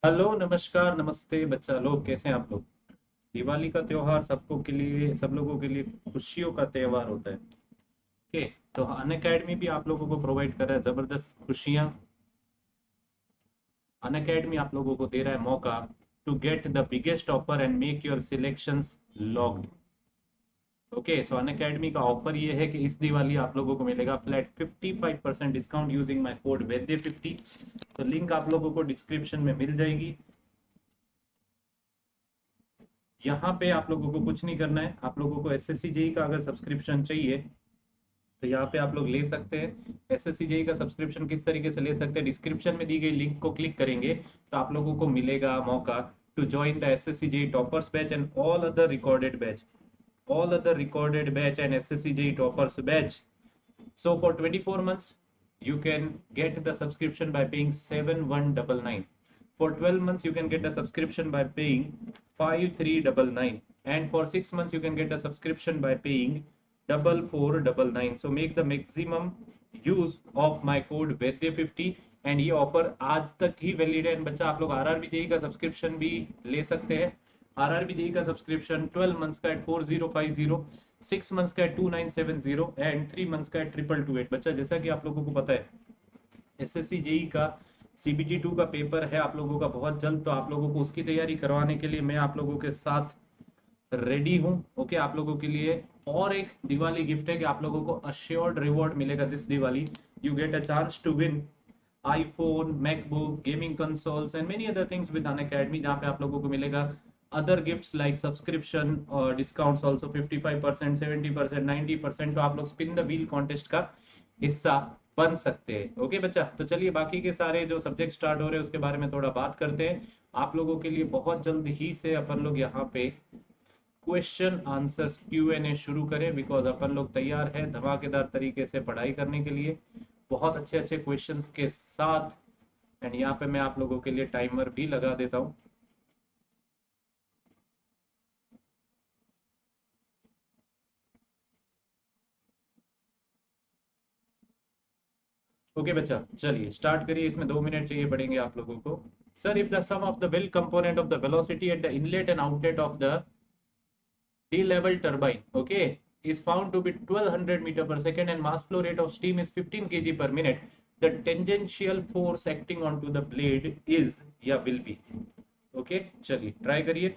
Hello, नमस्कार, नमस्ते बच्चा लोग, कैसे हैं आप लोग। दिवाली का त्योहार सबको के लिए, सब लोगों के लिए खुशियों का त्योहार होता है। ओके। तो अन अकेडमी भी आप लोगों को प्रोवाइड कर रहा है जबरदस्त खुशियां। अन अकेडमी आप लोगों को दे रहा है मौका to get the biggest offer and make your selections locked. Okay, so Unacademy का ऑफर ये है कि इस दिवाली आप लोगों को मिलेगा flat 55% discount using my code Vaidya 50। तो लिंक आप लोगों को डिस्क्रिप्शन में मिल जाएगी। यहाँ पे आप लोगों को कुछ नहीं करना है। आप लोगों को एसएससी जेई का अगर सब्सक्रिप्शन चाहिए तो यहाँ पे आप लोग ले सकते हैं। एसएससी जेई का सब्सक्रिप्शन किस तरीके से ले सकते हैं, डिस्क्रिप्शन में दी गई लिंक को क्लिक करेंगे तो आप लोगों को मिलेगा मौका to join the SSC JE toppers batch and all other recorded batch and SSC JE toppers batch. So for 24 months, you can get the subscription by paying 7199. For 12 months, you can get the subscription by paying 5399. And for 6 months, you can get the subscription by paying 4499. So make the maximum use of my code VEDDE50। And ये offer आज तक ही valid है। बच्चा आप लोग RRB JE का subscription भी ले सकते हैं। आरआरबी जेई का सब्सक्रिप्शन 12 मंथ्स का एट 4050, 6 मंथ्स का 2970 एंड 3 मंथ्स का 2228। बच्चा जैसा कि आप लोगों को पता है, एसएससी जेई का CBT 2 का पेपर है आप लोगों का बहुत जल्द। तो आप लोगों को उसकी तैयारी करवाने के लिए मैं आप लोगों के साथ रेडी हूँ। ओके, आप लोगों के लिए और एक दिवाली गिफ्ट है कि आप लोगों को अश्योर्ड रिवॉर्ड मिलेगा this Diwali. You get a chance to win iPhone, MacBook, gaming consoles and many other things with Unacademy, जहाँ पे आप लोगों को मिलेगा अदर गिफ्ट्स लाइक सब्सक्रिप्शन और डिस्काउंट्स ऑल्सो 55%, 70%, 90%। तो आप लोग स्पिन द व्हील कॉन्टेस्ट का हिस्सा बन सकते हैं। ओके बच्चा, तो चलिए बाकी के सारे जो सब्जेक्ट स्टार्ट हो रहे हैं उसके बारे में थोड़ा बात करते हैं। आप लोगों के लिए बहुत जल्द ही से अपन लोग यहाँ पे क्वेश्चन आंसर्स Q&A शुरू करें, बिकॉज अपन लोग तैयार है धमाकेदार तरीके से पढ़ाई करने के लिए बहुत अच्छे अच्छे क्वेश्चंस के साथ। एंड यहाँ पे मैं आप लोगों के लिए टाइमर भी लगा देता हूँ। ओके बच्चा, चलिए स्टार्ट करिए। इसमें 2 मिनट चाहिए पड़ेंगे आप लोगों को। Sir, if the sum of the whirl component of the velocity at the inlet and outlet of the de Laval turbine, okay, is found to be 1200 meter per second and mass flow rate of steam is 15 kg per minute, the tangential force acting onto the blade is या will be। Okay, चलिए try करिए।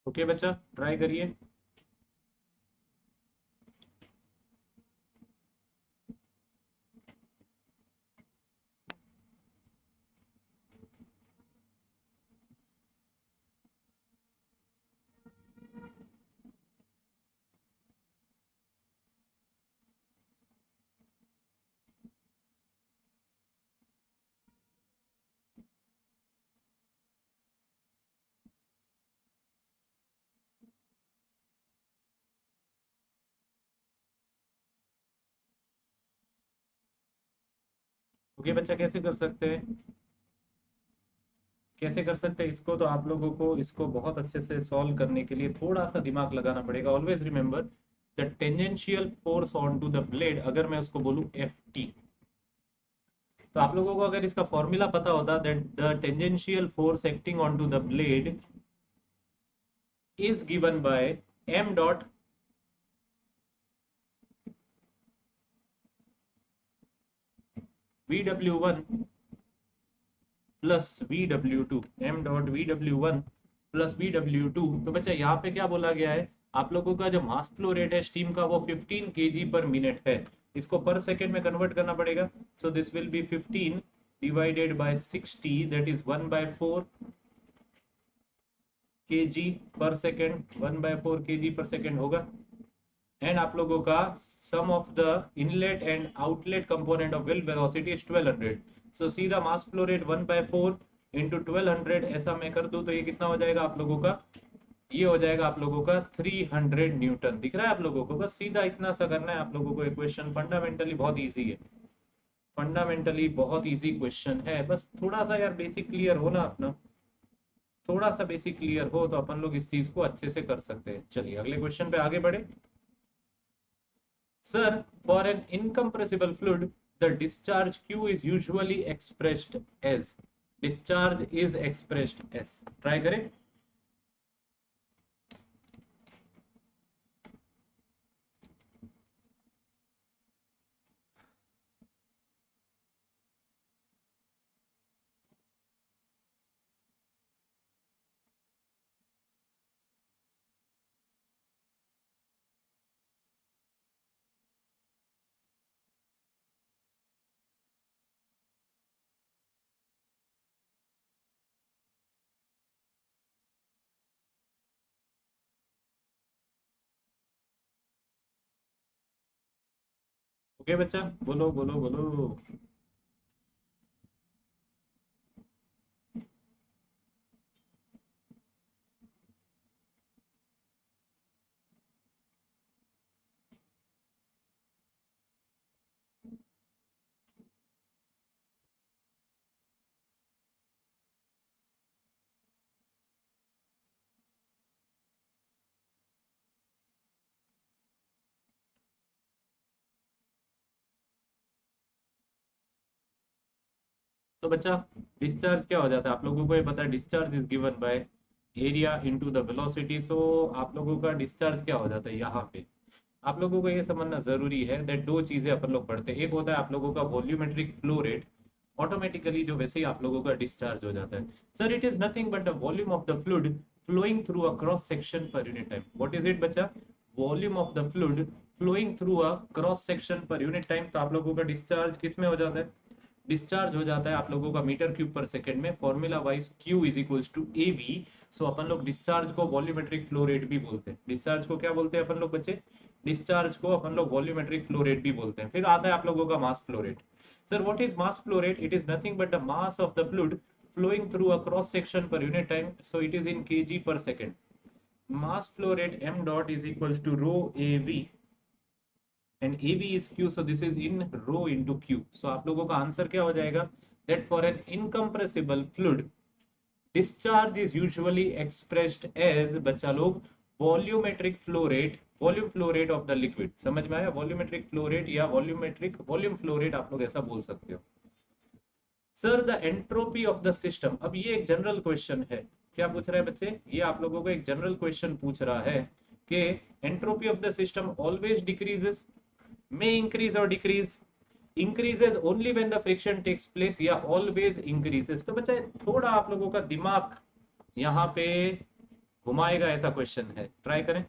Okay बच्चा, try करिए। Okay बच्चा, कैसे कर सकते हैं, कैसे कर सकते हैं इसको। तो आप लोगों को इसको बहुत अच्छे से सॉल्व करने के लिए थोड़ा सा दिमाग लगाना पड़ेगा। Always remember the tangential force on to the blade, अगर मैं उसको बोलूं FT, तो आप लोगों को अगर इसका फॉर्मूला पता होता that the tangential force acting on to the blade is given by m dot VW1 plus VW2, m dot VW1 plus VW2। तो बच्चा यहाँ पे क्या बोला गया है, आप लोगों का जो मास फ्लो रेट है स्टीम का वो 15 kg पर मिनट है। इसको पर सेकेंड में कन्वर्ट करना पड़ेगा। So this will be 15 divided by 60, that is 1/4 kg per second. 1/4 kg per second होगा। एंड आप लोगों का sum of the inlet and outlet component of well velocity is 1200. So सीधा मास फ्लो रेट 1/4 इंटू 1200 ऐसा मैं कर दूं तो ये कितना हो जाएगा आप लोगों का, ये हो जाएगा आप लोगों का 300 न्यूटन. दिख रहा है आप लोगों को? बस सीधा इतना सा करना है आप लोगों को. इक्वेशन फंडामेंटली बहुत इजी है, फंडामेंटली बहुत इजी क्वेश्चन है. बस थोड़ा सा यार बेसिक क्लियर हो ना अपना, थोड़ा सा बेसिक क्लियर हो तो अपन लोग इस चीज को अच्छे से कर सकते हैं. चलिए अगले क्वेश्चन पे आगे बढ़े. Sir, for an incompressible fluid the discharge Q is usually expressed as. Discharge is expressed as. Try करें. ओके बच्चा, बोलो बोलो बोलो. तो बच्चा, डिस्चार्ज क्या हो जाता है आप लोगों को ये पता है. Discharge is given by area into the velocity. So आप लोगों का डिस्चार्ज क्या हो जाता है यहाँ पे, आप लोगों को ये समझना जरूरी है दैट दो चीजें अपन लोग पढ़ते हैं. एक होता है आप लोगों का वॉल्यूमेट्रिक फ्लो रेट, ऑटोमेटिकली जो वैसे ही आप लोगों का डिस्चार्ज हो जाता है. Sir it is nothing but the volume of the fluid flowing through a cross section per unit time. What is it बच्चा? Volume of the fluid flowing through a cross section per unit time. तो आप लोगों का discharge किस में हो जाता है? डिस्चार्ज हो जाता है आप लोगों का मीटर क्यूब पर सेकंड में. Formula wise Q is equals to AV. So अपन लोग डिस्चार्ज को वॉल्यूमेट्रिक फ्लो रेट भी बोलते हैं. डिस्चार्ज को क्या बोलते हैं अपन लोग बच्चे? डिस्चार्ज को अपन लोग वॉल्यूमेट्रिक फ्लो रेट भी बोलते हैं. फिर आता है आप लोगों का mass flow rate. Sir what is mass flow rate? It is nothing but the mass of the fluid flowing through a cross section per unit time, so it is in kg per second. Mass flow rate m dot is equals to rho AV and AV is Q, so this is in rho into Q. So आप लोगों का answer क्या हो जाएगा? That for an incompressible fluid, discharge is usually expressed as बच्चा लोग volumetric flow rate, volume flow rate of the liquid. समझ में आया? वॉल्यूमेट्रिक फ्लो रेट या वॉल्यूमेट्रिक वॉल्यूम फ्लो रेट आप लोग ऐसा बोल सकते हो. Sir the entropy of the system. अब ये एक जनरल क्वेश्चन है. क्या पूछ रहा है बच्चे? ये आप लोगों को एक जनरल क्वेश्चन पूछ रहा है कि entropy of the system always decreases, may increase or decrease, increases only when the friction takes place या always increases. तो बच्चा थोड़ा आप लोगों का दिमाग यहाँ पे घुमाएगा ऐसा क्वेश्चन है. ट्राई करें.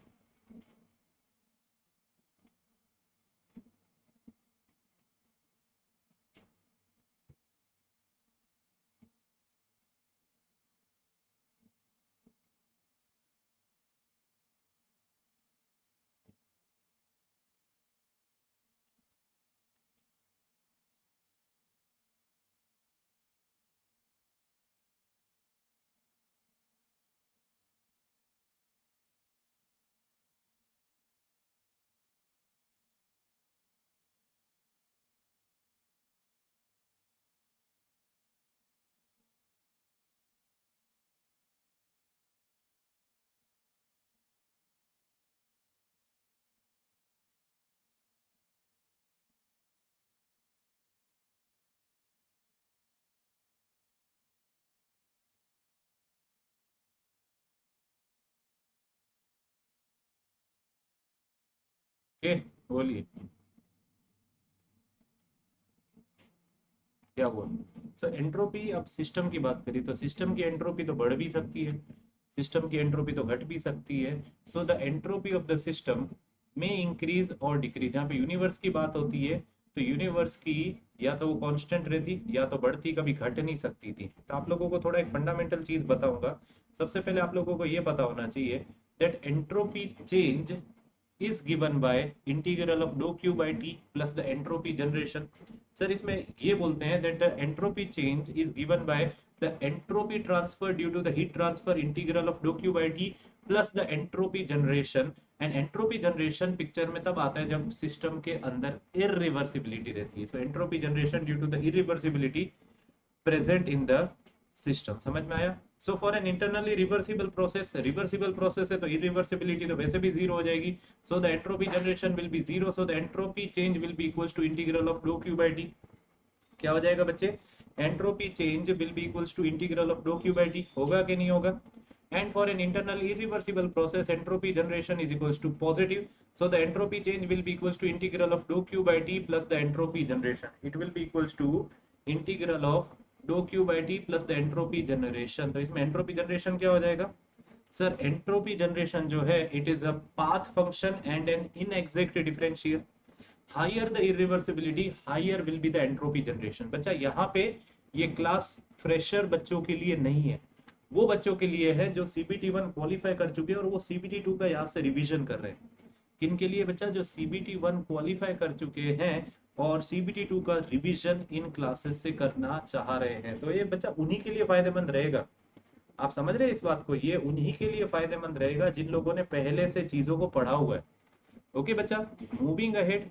ओके, बोलिए क्या हुआ. सर एंट्रोपी, अब सिस्टम की बात करी तो सिस्टम की एंट्रोपी तो बढ़ भी सकती है, सिस्टम की एंट्रोपी तो घट भी सकती है. सो the entropy of the system में इंक्रीज और डिक्रीज. यहाँ पे यूनिवर्स की बात होती है तो यूनिवर्स की या तो वो कांस्टेंट रहती या तो बढ़ती, कभी घट नहीं सकती थी. तो आप लोगों को थोड़ा एक फंडामेंटल चीज बताऊंगा. सबसे पहले आप लोगों को ये पता होना चाहिए that entropy change is given by integral of dou q by t plus the entropy generation. Sir इसमें ये बोलते हैं that the entropy change is given by the entropy transfer due to the heat transfer integral of dou q by t plus the entropy generation. And entropy generation picture में तब आता है जब system के अंदर इरिवर्सिबिलिटी रहती है. So entropy generation due to the irreversibility present in the system. समझ में आया? So for an internally reversible process है तो इरिवर्सिबिलिटी तो वैसे भी जीरो हो जाएगी. So the entropy generation will be zero. So the entropy change will be equals to integral of do Q by T. क्या हो जाएगा बच्चे? Entropy change will be equals to integral of do Q by T. होगा कि नहीं होगा? And for an internal irreversible process, entropy generation is equals to positive. So the entropy change will be equals to integral of dou q by t plus the entropy generation. It will be equals to integral of dou q by t plus the entropy generation. तो इसमें entropy generation क्या हो जाएगा? Sir entropy generation जो है it is a path function and an inexact differential. Higher the irreversibility, higher will be the entropy generation. बच्चा यहाँ पे ये क्लास फ्रेशर बच्चों के लिए नहीं है, वो बच्चों के लिए है जो सीबीटी 1 क्वालिफाई कर चुके हैं और वो सीबीटी 2 का यहाँ से रिवीजन कर रहे हैं. किन के लिए बच्चा? जो सीबीटी 1 क्वालिफाई कर चुके हैं और सीबीटी 2 का रिवीजन इन क्लासेस से करना चाह रहे हैं. तो ये बच्चा उन्हीं के लिए फायदेमंद रहेगा. आप समझ रहे हैं इस बात को? ये उन्हीं के लिए फायदेमंद रहेगा जिन लोगों ने पहले से चीजों को पढ़ा हुआ है. ओके बच्चा, मूविंग अहेड.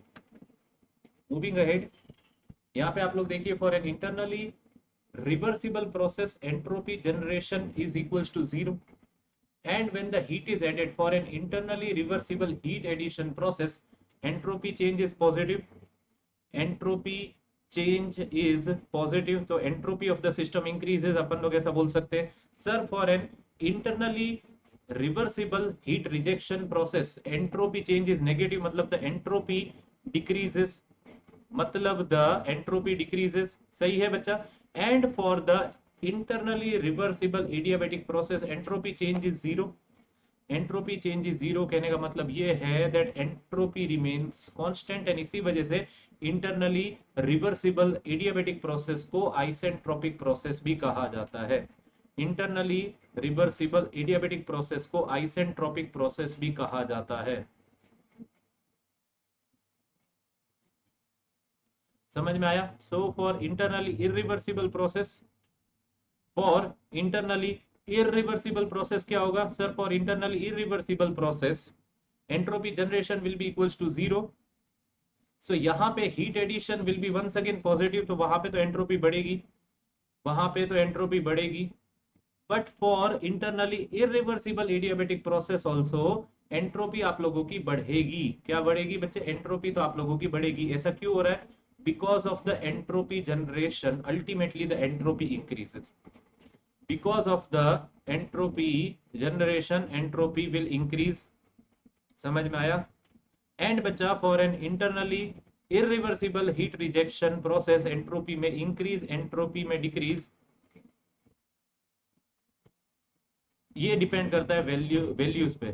यहाँ पे आप लोग देखिए, for an internally reversible process entropy generation is equals to 0, and when the heat is added for an internally reversible heat addition process entropy change is positive. entropy change is positive तो entropy of the system increases. अपन लोग ऐसा बोल सकते हैं. Sir for an internally reversible heat rejection process entropy change is negative, मतलब the entropy decreases. मतलब the entropy decreases. सही है बच्चा? And for the internally reversible adiabatic process entropy change is zero. entropy change is zero कहने का मतलब ये है that entropy remains constant, and इसी वजह से internally reversible adiabatic process को isentropic process भी कहा जाता है. internally reversible adiabatic process को isentropic process भी कहा जाता है. समझ में आया? So for internally irreversible process, क्या होगा sir? For internally irreversible process entropy generation will be equals to zero. So यहाँ पे heat addition will be once again positive, तो वहां पे तो एंट्रोपी बढ़ेगी. But for internally irreversible adiabatic process also entropy आप लोगों की बढ़ेगी. क्या बढ़ेगी बच्चे? एंट्रोपी तो आप लोगों की बढ़ेगी. ऐसा क्यों हो रहा है? because of the entropy generation ultimately the entropy increases. because of the entropy generation entropy will increase. समझ में आया? एंड बच्चा for an internally irreversible heat rejection process entropy में increase entropy में decrease. ये डिपेंड करता है वैल्यूज पे.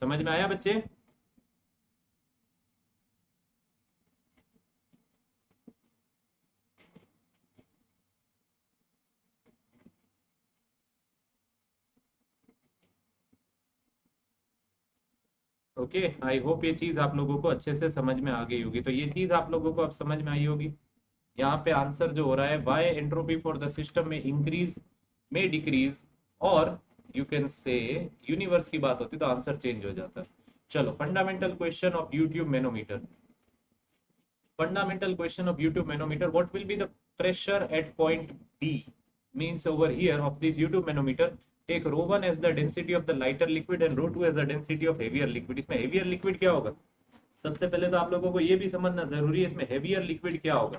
समझ में आया बच्चे? ओके, आई होप ये चीज आप लोगों को अच्छे से समझ में आ गई होगी. तो ये चीज आप लोगों को अब समझ में आई होगी. यहाँ पे आंसर जो हो रहा है why entropy for the system में इंक्रीज में डिक्रीज, और यू कैन से यूनिवर्स की बात होती तो आंसर चेंज हो जाता है. चलो, fundamental question of U tube manometer. fundamental question of YouTube manometer. What will be the pressure at point B? Means over here of this YouTube manometer, take rho 1 as the density of the lighter liquid and rho 2 as the density of heavier liquid. इसमें heavier liquid क्या होगा? सबसे पहले तो आप लोगों को ये भी समझना जरूरी है इसमें heavier liquid क्या होगा.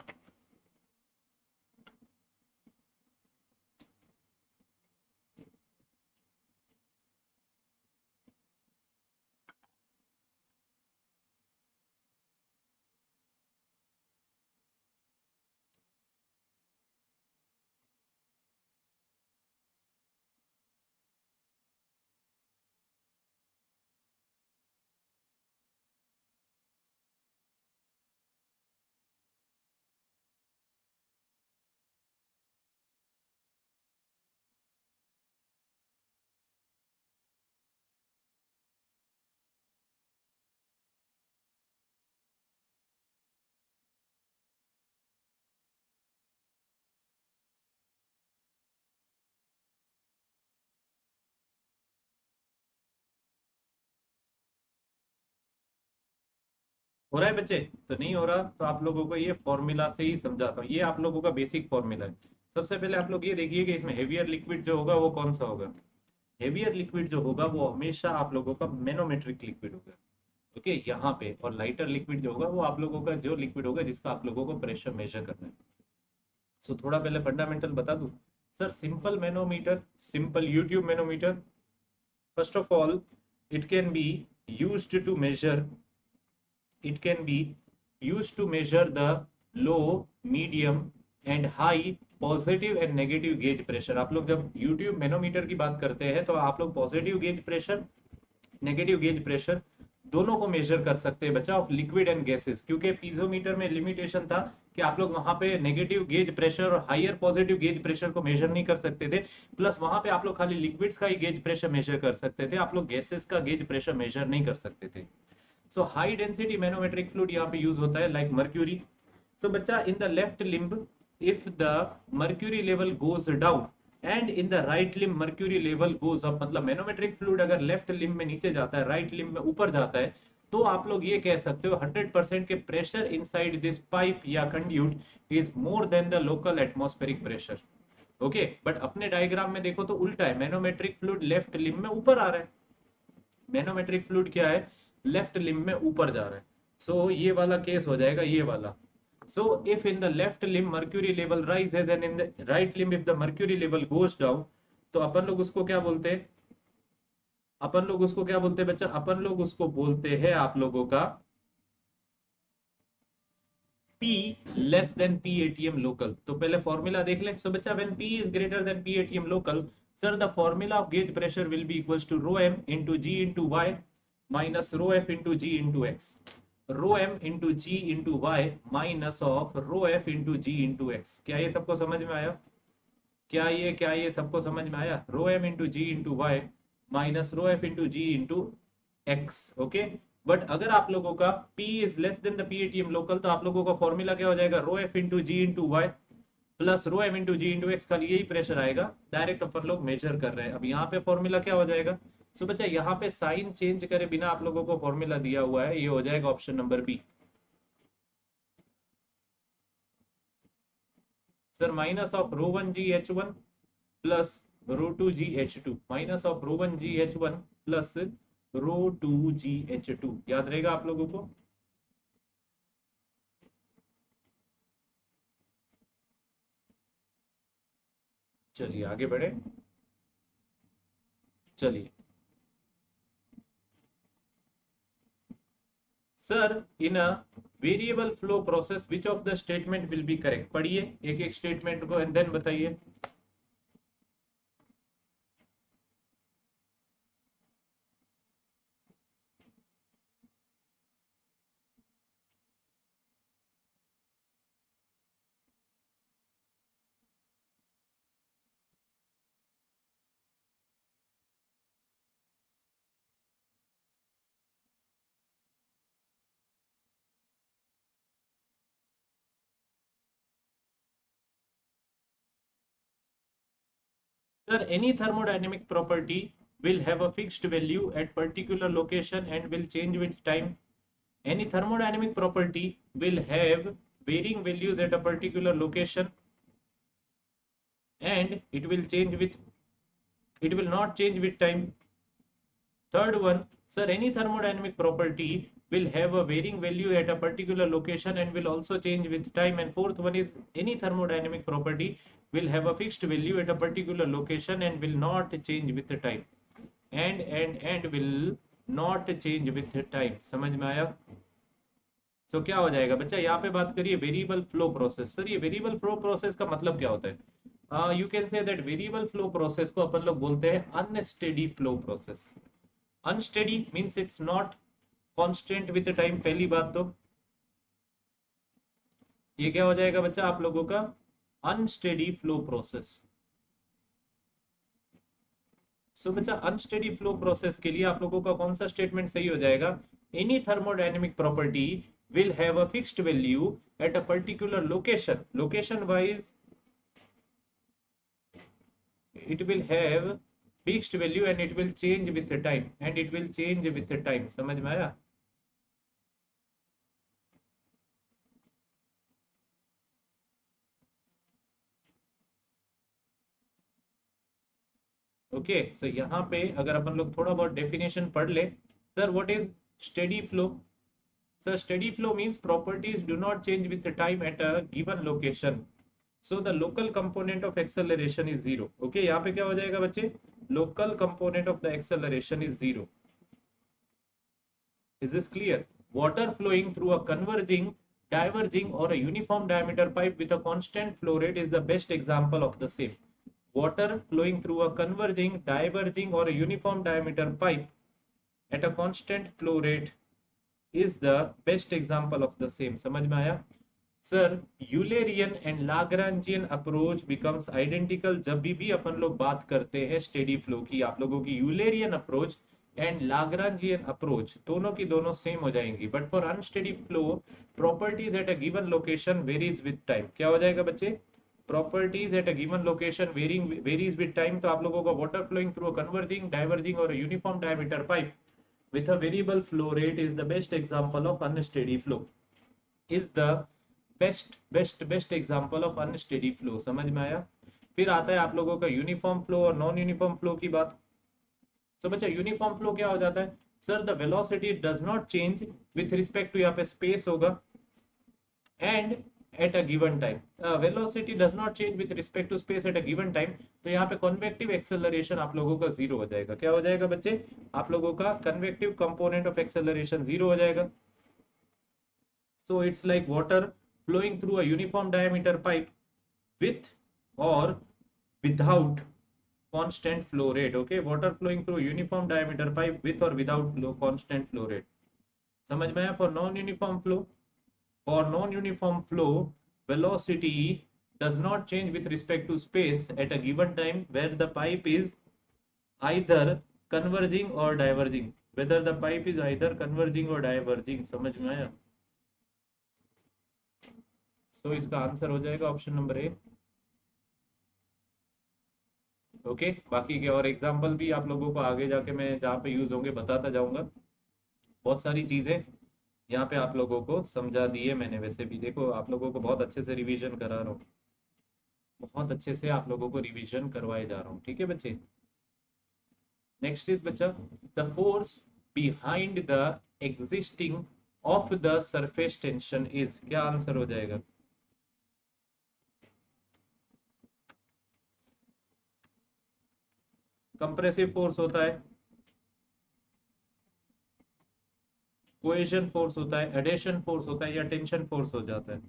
हो रहा है बच्चे? तो नहीं हो रहा तो आप लोगों को ये फॉर्मूला से ही समझाता हूँ। ये आप लोगों का बेसिक फॉर्मूला है। सबसे पहले आप लोग ये देखिए कि इसमें हेवियर लिक्विड जो होगा वो कौन सा होगा। हेवियर लिक्विड जो होगा वो हमेशा आप लोगों का मैनोमेट्रिक लिक्विड होगा। ओके, यहाँ पे। और लाइटर लिक्विड जो होगा वो आप लोगों का जो लिक्विड होगा जिसका आप लोगों को प्रेशर मेजर करना है। सो थोड़ा पहले फंडामेंटल बता दूं। Sir simple manometer, simple U tube manometer, first of all it can be used to measure, it can be used to measure the low, medium and high positive and negative gauge pressure. आप लोग जब U tube manometer की बात करते हैं तो आप लोग positive gauge pressure, negative gauge pressure दोनों को मेजर कर सकते हैं बच्चा, ऑफ लिक्विड एंड गैसेस। क्योंकि पीजोमीटर में लिमिटेशन था कि आप लोग वहां पे नेगेटिव गेज प्रेशर और हायर पॉजिटिव गेज प्रेशर को मेजर नहीं कर सकते थे। प्लस वहां पे आप लोग खाली लिक्विड्स का ही गेज प्रेशर मेजर कर सकते थे, आप लोग गैसेस का गेज प्रेशर मेजर नहीं कर सकते थे। सो हाई डेंसिटी मैनोमेट्रिक फ्लूइड यहाँ पे यूज होता है लाइक मर्क्यूरी। सो बच्चा in the left limb if the mercury level goes down and in the right limb mercury level goes up, मतलब मैनोमेट्रिक फ्लूइड अगर लेफ्ट लिम्ब में नीचे जाता है, राइट लिम्ब में ऊपर जाता है, तो आप लोग ये कह सकते हो 100% के प्रेशर इनसाइड दिस पाइप या conduit is more than the local atmospheric pressure. Okay, but अपने डायग्राम में देखो तो उल्टा है, मैनोमेट्रिक फ्लूइड लेफ्ट लिम्ब में ऊपर आ रहा है, मैनोमेट्रिक फ्लूइड क्या है, लेफ्ट लिम्ब में ऊपर जा रहा है। सो ये वाला केस हो जाएगा, ये वाला। So if in the left limb mercury level rises and in the right limb if the mercury level goes down, तो अपन लोग उसको क्या बोलते हैं, अपन लोग उसको क्या बोलते हैं बच्चा, अपन लोग उसको बोलते हैं आप लोगों का P less than P ATM local। तो पहले फॉर्मूला देख लें। सो बच्चा when P is greater than P ATM local, sir the formula of gauge pressure will be equals to rho m into G into Y minus rho F into G into X। rho m into G into Y minus of rho F into G into X। क्या ये सबको समझ में आया? क्या ये सबको समझ में आया? Rho M into G into Y minus rho F into G into X. Okay, but अगर आप लोगों का P is less than the PATM local, तो आप लोगों का फॉर्मूला क्या हो जाएगा, rho F into G into Y plus rho M into G into X. खाली यही प्रेशर आएगा, डायरेक्ट अपन लोग मेजर कर रहे हैं। अब यहाँ पे फॉर्मूला क्या हो जाएगा? सो बच्चा यहाँ पे साइन चेंज करे बिना आप लोगों को फॉर्मूला दिया हुआ है, ये हो जाएगा option number B. Sir minus of rho one g h one plus rho two g h two, minus of rho one g h one plus rho two g h two, याद रहेगा आप लोगों को? चलिए आगे बढ़े। चलिए sir in a variable flow process which of the statement will be correct, पढ़िए एक एक स्टेटमेंट को एंड देन बताइए। Sir, any thermodynamic property will have a fixed value at particular location and will change with time. Any thermodynamic property will have varying values at a particular location and it will not change with time. Third one, sir, any thermodynamic property will have a varying value at a particular location and will also change with time. And fourth one is any thermodynamic property will have a fixed value at a particular location and will not change with the time. And will not change with the time। समझ में आया? सो क्या हो जाएगा बच्चा, यहाँ पे बात करिए वेरिएबल फ्लो प्रोसेस। सर ये वेरिएबल फ्लो प्रोसेस का मतलब क्या होता है? You can say that variable flow process को अपन लोग बोलते हैं unsteady flow process. Unsteady means it's not constant with the time, पहली बात तो ये क्या हो जाएगा बच्चा आप लोगों का, अनस्टेडी फ्लो प्रोसेस। सो बच्चा अनस्टेडी फ्लो प्रोसेस के लिए आप लोगों का कौन सा स्टेटमेंट सही हो जाएगा, any thermodynamic property will have a fixed value at a particular location wise it will have fixed value and it will change with the time, समझ में आया? ओके, सो यहाँ पे अगर अपन लोग थोड़ा बहुत डेफिनेशन पढ़ ले, sir what is steady flow? Sir steady flow means properties do not change with the time eight a given location, so the local component of acceleration is zero. Okay, यहाँ पे क्या हो जाएगा बच्चे? Local component of the acceleration is zero. Is this clear? Water flowing through a converging, diverging, or a uniform diameter pipe with a constant flow rate is the best example of the same. Water flowing through a converging, diverging, or a uniform diameter pipe at a constant flow rate is the best example of the same. समझ में आया? Sir Eulerian and Lagrangian approach becomes identical जब भी अपन लोग बात करते हैं steady flow की, आप लोगों की Eulerian approach and Lagrangian approach दोनों की दोनों सेम हो जाएंगी, but for unsteady flow properties at a given location varies with time. क्या हो जाएगा बच्चे? Properties at a given location varies with time. तो आप लोगों का water flowing through a converging, diverging और uniform diameter pipe with a variable flow rate is the best example of unsteady flow, is the best example of unsteady flow. समझ में आया? फिर आता है आप लोगों का यूनिफॉर्म फ्लो और नॉन यूनिफॉर्म फ्लो की बात। सो बच्चा यूनिफॉर्म फ्लो क्या हो जाता है? Sir the velocity does not change with respect to, यहाँ पे स्पेस होगा, and at a given time. Velocity does not change with respect to space at a given time, तो यहाँ पे कन्वेक्टिव एक्सेलरेशन आप लोगों का जीरो हो जाएगा। क्या हो जाएगा बच्चे? आप लोगों का convective component of acceleration zero हो जाएगा। So it's like water flowing through a uniform diameter pipe with or without constant flow rate. Okay, water flowing through a uniform diameter pipe with or without constant flow rate. समझ में आया? For non-uniform flow, for non-uniform flow, velocity does not change with respect to space at a given time where the pipe is either converging or diverging. Whether the pipe is either converging or diverging. समझ में आया? तो इसका answer हो जाएगा option number ए। Okay, बाकी के और एग्जांपल भी आप लोगों को आगे जाके मैं जहाँ पे यूज होंगे बताता जाऊंगा। बहुत सारी चीजें यहाँ पे आप लोगों को समझा दी है मैंने। वैसे भी देखो आप लोगों को बहुत अच्छे से रिवीजन करा रहा हूँ, बहुत अच्छे से आप लोगों को रिवीजन करवाए जा रहा हूँ। ठीक है बच्चे? नेक्स्ट इज बच्चा, the force behind the existing of the surface tension is. क्या आंसर हो जाएगा? कंप्रेसिव फोर्स होता है, कोएशन फोर्स होता है, एडेशन फोर्स होता है, या टेंशन फोर्स हो जाता है?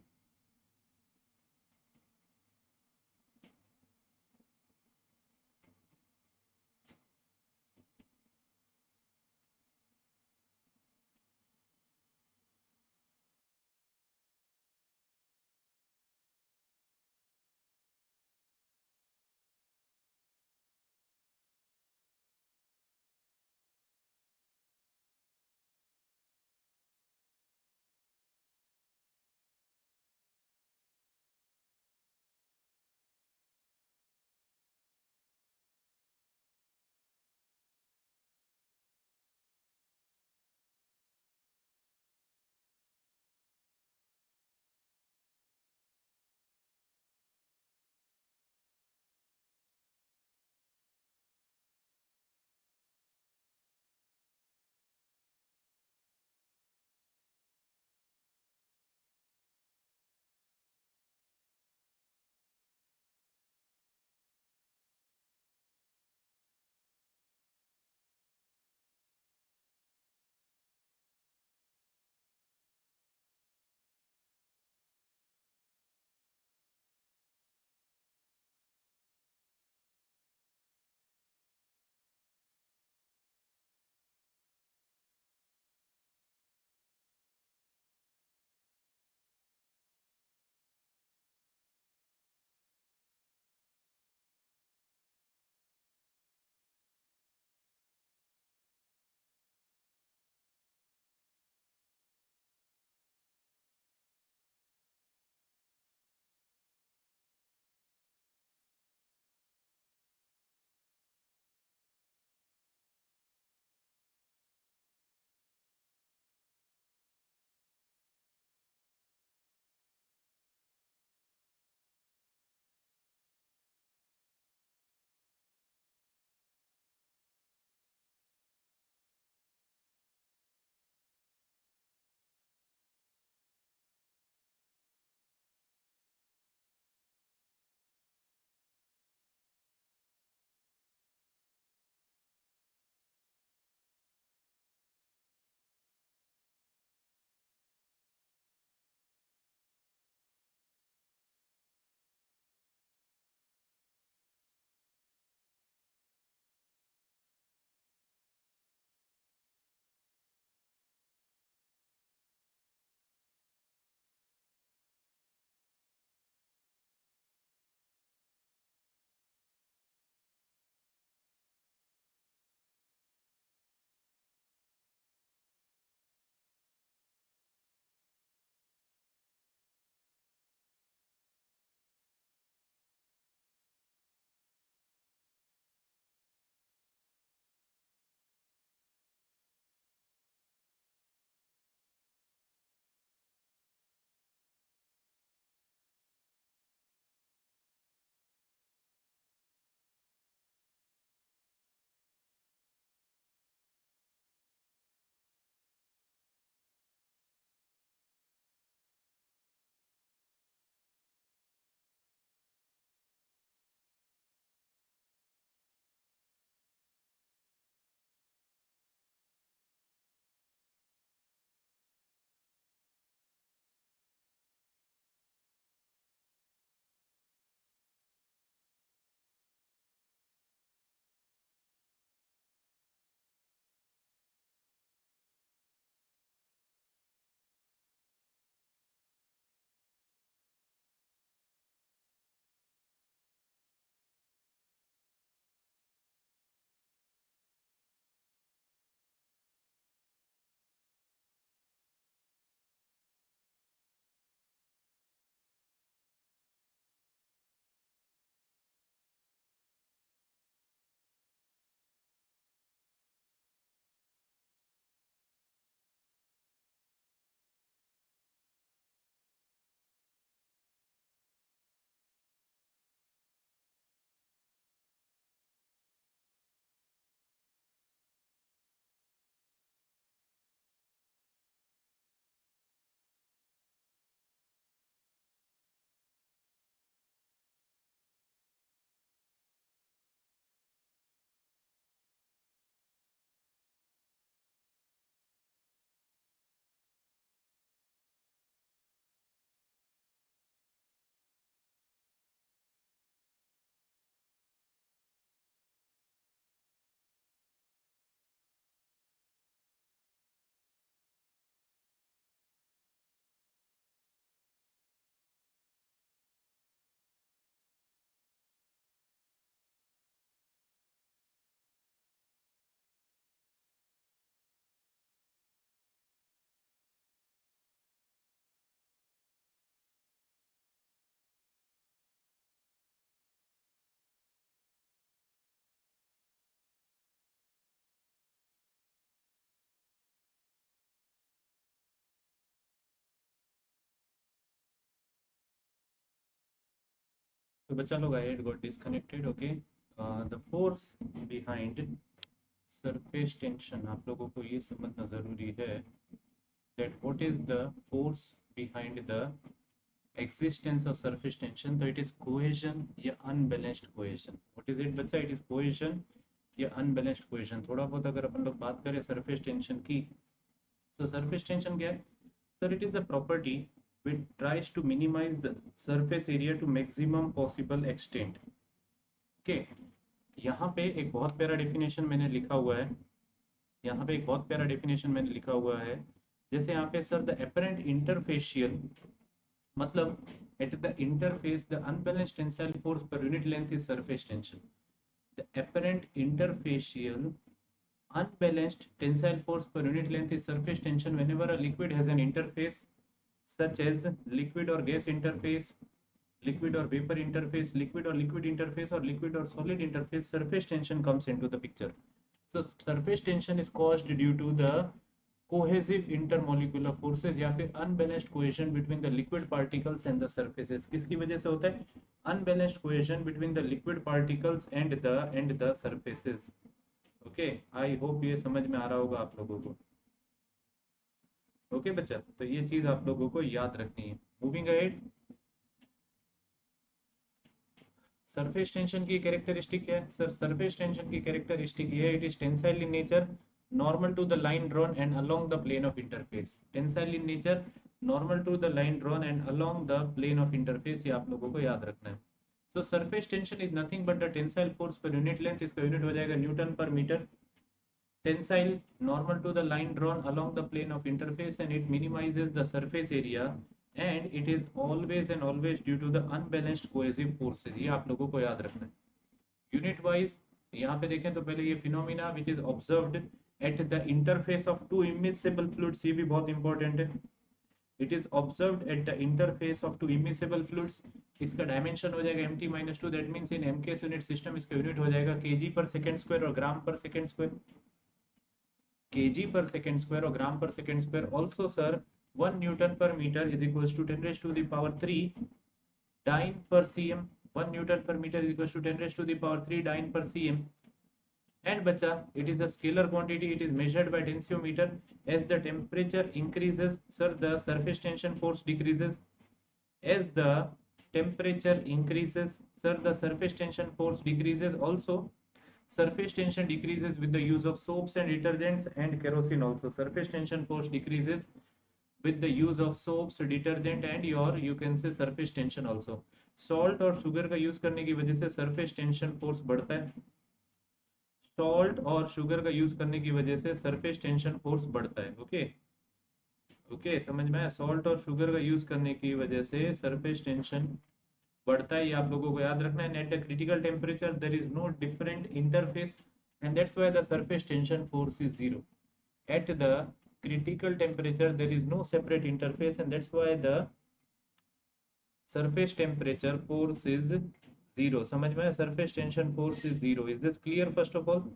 तो बच्चा लोग I got disconnected. Okay, the force behind surface tension, आप लोगों को ये समझना ज़रूरी है that what is the force behind the existence of surface tension. तो it is cohesion या unbalanced cohesion. What is it बच्चा? It is cohesion या unbalanced cohesion. थोड़ा बहुत अगर अपन लोग बात करें surface tension की, तो surface tension क्या है sir? It is a property which tries to minimize the surface area to maximum possible extent. Okay, यहाँ पे एक बहुत प्यारा डेफिनेशन मैंने लिखा हुआ है, यहाँ पे एक बहुत प्यारा डेफिनेशन मैंने लिखा हुआ है. जैसे यहाँ पे सर द एपरेंट इंटरफेशियल, मतलब at the interface the unbalanced tensile force per unit length is surface tension. The apparent interfacial unbalanced tensile force per unit length is surface tension whenever a liquid has an interface such as liquid or gas interface, liquid or vapor interface, liquid or liquid interface, or liquid or solid interface. Surface tension comes into the picture. So surface tension is caused due to the cohesive intermolecular forces या फिर unbalanced cohesion between the liquid particles and the surfaces. किसकी वजह से होता है? Unbalanced cohesion between the liquid particles and the surfaces. Okay, I hope ये समझ में आ रहा होगा आप लोगों को. ओके बच्चा, तो ये चीज आप लोगों को याद रखनी है. मूविंग अहेड, सरफेस टेंशन की कैरेक्टरिस्टिक क्या है सर? सरफेस टेंशन की कैरेक्टरिस्टिक ये है, it is tensile in nature, normal to the line drawn and along the plane of interface. Tensile in nature, normal to the line drawn and along the plane of interface, ये आप लोगों को याद रखना है. So surface tension is nothing but the tensile force per unit length, इसका unit हो जाएगा न्यूटन पर metre. Tensile, normal to the line drawn along the plane of interface, and it minimizes the surface area, and it is always and always due to the unbalanced cohesive forces. ये आप लोगों को याद रखना है. Unit wise यहाँ पे देखें तो पहले ये phenomena which is observed at the interface of to immiscible fluids, ये भी बहुत इंपॉर्टेंट है. It is observed at the interface of to immiscible fluids. इसका डायमेंशन हो जाएगा mt-2, that means in mks unit system इसका यूनिट हो जाएगा kg पर सेकंड स्क्वायर और ग्राम पर second square. kg per second square or gram per second square. Also sir, 1 newton per meter is equals to 10 raised to the power 3 dyne per cm. 1 newton per meter is equals to 10 raised to the power 3 dyne per cm. And bacha, it is a scalar quantity, it is measured by tensiometer. As the temperature increases sir, the surface tension force decreases. As the temperature increases sir, the surface tension force decreases. Also surface tension decreases with the use of soaps and detergents and kerosene. Also surface tension force decreases with the use of soaps, detergent and you can say surface tension also. Salt और sugar का use करने की वजह से surface tension force बढ़ता है. Salt और sugar का use करने की वजह से surface tension force बढ़ता है. ओके ओके, समझ में आया? सॉल्ट और शुगर का यूज करने की वजह से सरफेस टेंशन बढ़ता है, ये आप लोगों को याद रखना है. At the critical temperature there is no different interface and that's why the surface tension force is zero. At the critical temperature there is no separate interface and that's why the surface temperature force is zero. समझ में? Surface tension force is zero. Is this clear? First of all,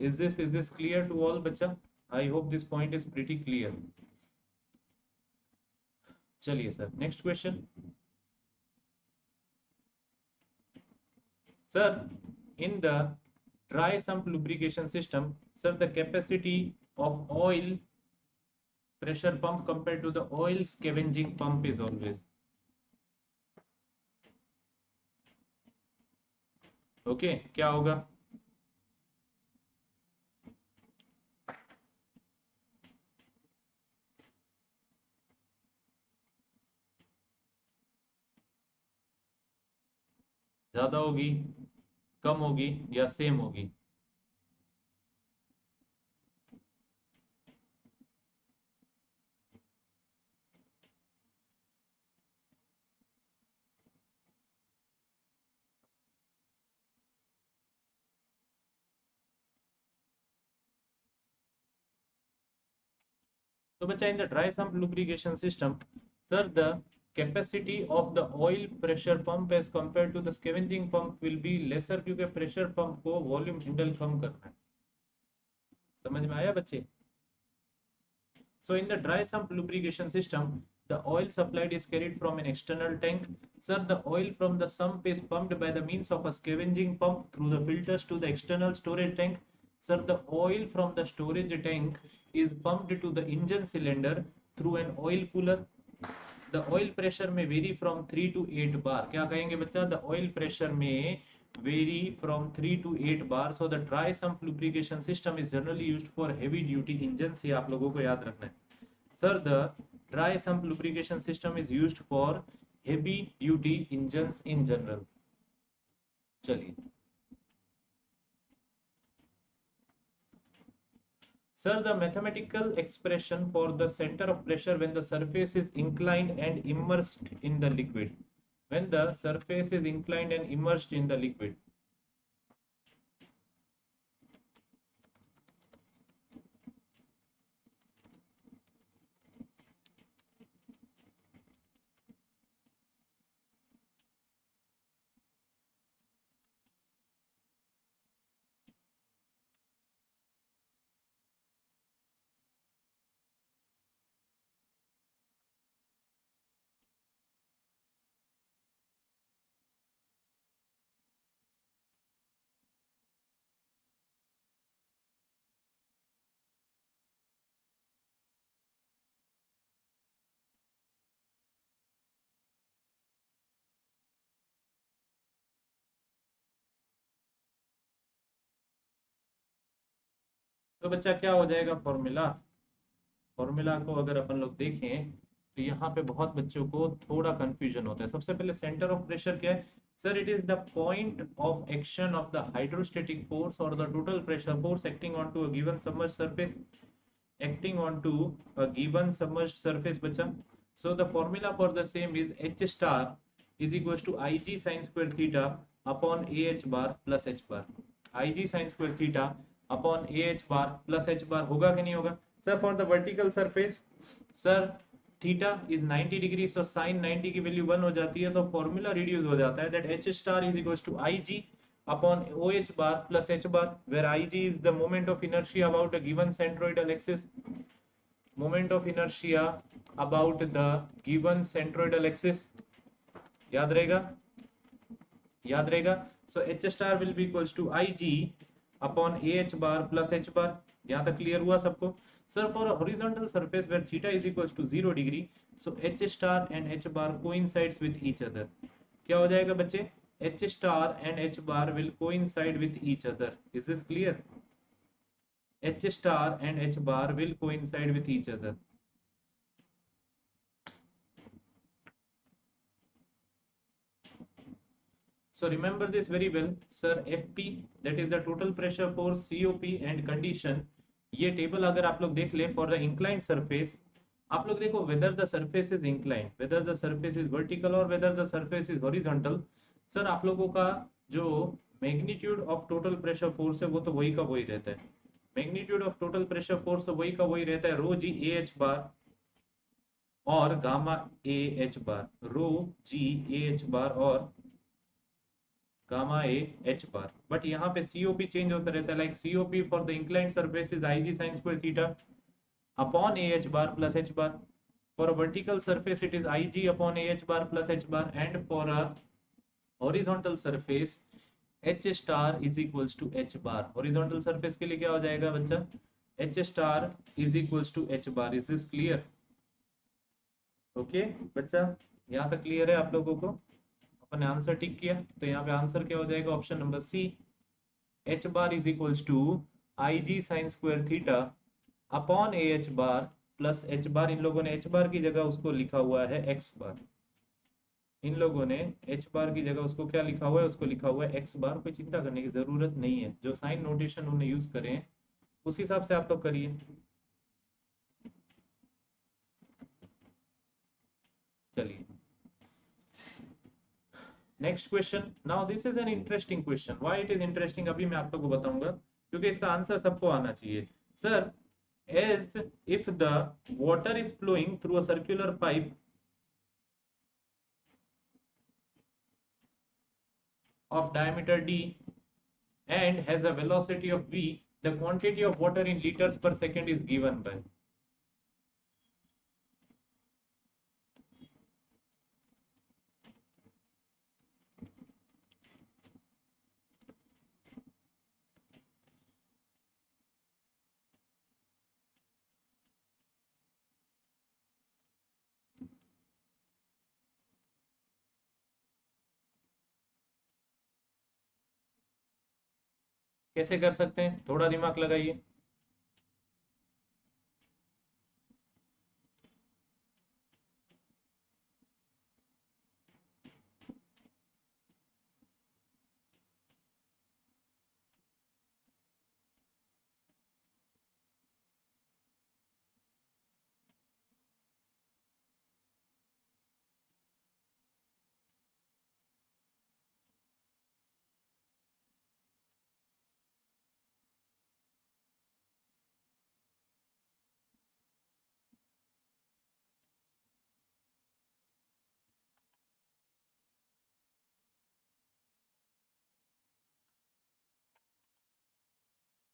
is this clear to all बच्चा? I hope this point is pretty clear. चलिए sir, next question. Sir, in the dry sump lubrication system, sir, the capacity of oil pressure pump compared to the oil scavenging pump is always. Okay, क्या होगा? ज्यादा होगी, कम होगी या same होगी? तो बच्चा, in the dry sump lubrication system, sir, the capacity of the oil pressure pump as compared to the scavenging pump will be lesser, क्योंकि pressure pump को volume handle कम करना है. समझ में आया बच्चे? So in the dry sump lubrication system, The oil supplied is carried from an external tank. Sir, the oil from the sump is pumped by the means of a scavenging pump through the filters to the external storage tank. Sir, the oil from the storage tank is pumped to the engine cylinder through an oil cooler. The oil pressure may vary from 3 to 8 bar. क्या कहेंगे बच्चा? The oil pressure may vary from 3 to 8 bar. So the dry sump lubrication system is generally used for heavy duty engines. ये आप लोगों को याद रखना है. Sir, the dry sump lubrication system is used for heavy duty engines in general. चलिए. Sir, the mathematical expression for the center of pressure when the surface is inclined and immersed in the liquid. When the surface is inclined and immersed in the liquid. तो बच्चा क्या हो जाएगा formula? Formula को अगर अपन लोग देखें तो यहाँ पे बहुत बच्चों को थोड़ा कंफ्यूजन होता है. सबसे पहले सेंटर ऑफ प्रेशर क्या है? Sir, it is the point of action of the hydrostatic force और the total pressure force acting on to a given submerged surface. Acting onto a given submerged surface, bacha. So the formula for the same is H star is equals to Ig sin square theta upon Ah bar plus H bar. Ig sin square theta upon Ah bar plus H bar होगा कि नहीं होगा? Sir, for the vertical surface, sir, theta is 90 degree, so sin 90 की value 1 हो जाती है, तो formula reduce हो जाता है, that H star is equals to Ig upon OH bar plus H bar, where Ig is the moment of inertia about a given centroidal axis. Moment of inertia about the given centroidal axis. याद रहेगा? याद रहेगा. So H star will be equals to Ig upon AH bar plus H bar. यहाँ तक clear हुआ सबको? Sir, for a horizontal surface where theta is equals to 0 degree, so H star and H bar coincides with each other. क्या हो जाएगा बच्चे? H star and H bar will coincide with each other. Is this clear? H star and H bar will coincide with each other. So remember this very well, sir. FP, that is the total pressure force, COP and condition. ये table अगर आप लोग देख ले for the inclined surface, आप लोग देखो whether the surface is inclined, whether the surface is vertical or whether the surface is horizontal. Sir, आप लोगों का जो magnitude of total pressure force है वो तो वही का वही रहता है. Magnitude of total pressure force तो वही का वही रहता है, रो जी ए एच बार और gamma A H bar. Rho G A H bar और gamma A H bar. But यहाँ पे सीओपी चेंज होता रहता है. Like COP for the inclined surface is I G sine square theta upon A H bar plus H bar. For a vertical surface it is I G upon A H bar plus H bar. And for a horizontal surface H star is equals to H bar. horizontal surface के लिए क्या हो जाएगा बच्चा? H star is equals to H bar. is this clear? Okay बच्चा, यहाँ तक clear है आप लोगों को? अपन ने आंसर टिक किया तो यहाँ पे आंसर क्या हो जाएगा? Option number C, H bar is equals to Ig sin square theta upon A H bar plus H bar. इन लोगों ने H bar की जगह उसको लिखा हुआ है X bar. इन लोगों ने H बार की जगह उसको क्या लिखा हुआ है? उसको लिखा हुआ है X बार. कोई चिंता करने की जरूरत नहीं है. जो साइन नोटेशन उन्होंने यूज करे हैं उस हिसाब से आप लोग करिए. चलिए next question. Now this is an interesting question. Why it is interesting अभी मैं आप लोगों को बताऊंगा, क्योंकि इसका आंसर सबको आना चाहिए. Sir, as if the water is flowing through a circular pipe of diameter d and has a velocity of v, the quantity of water in liters per second is given by. कैसे कर सकते हैं, थोड़ा दिमाग लगाइए।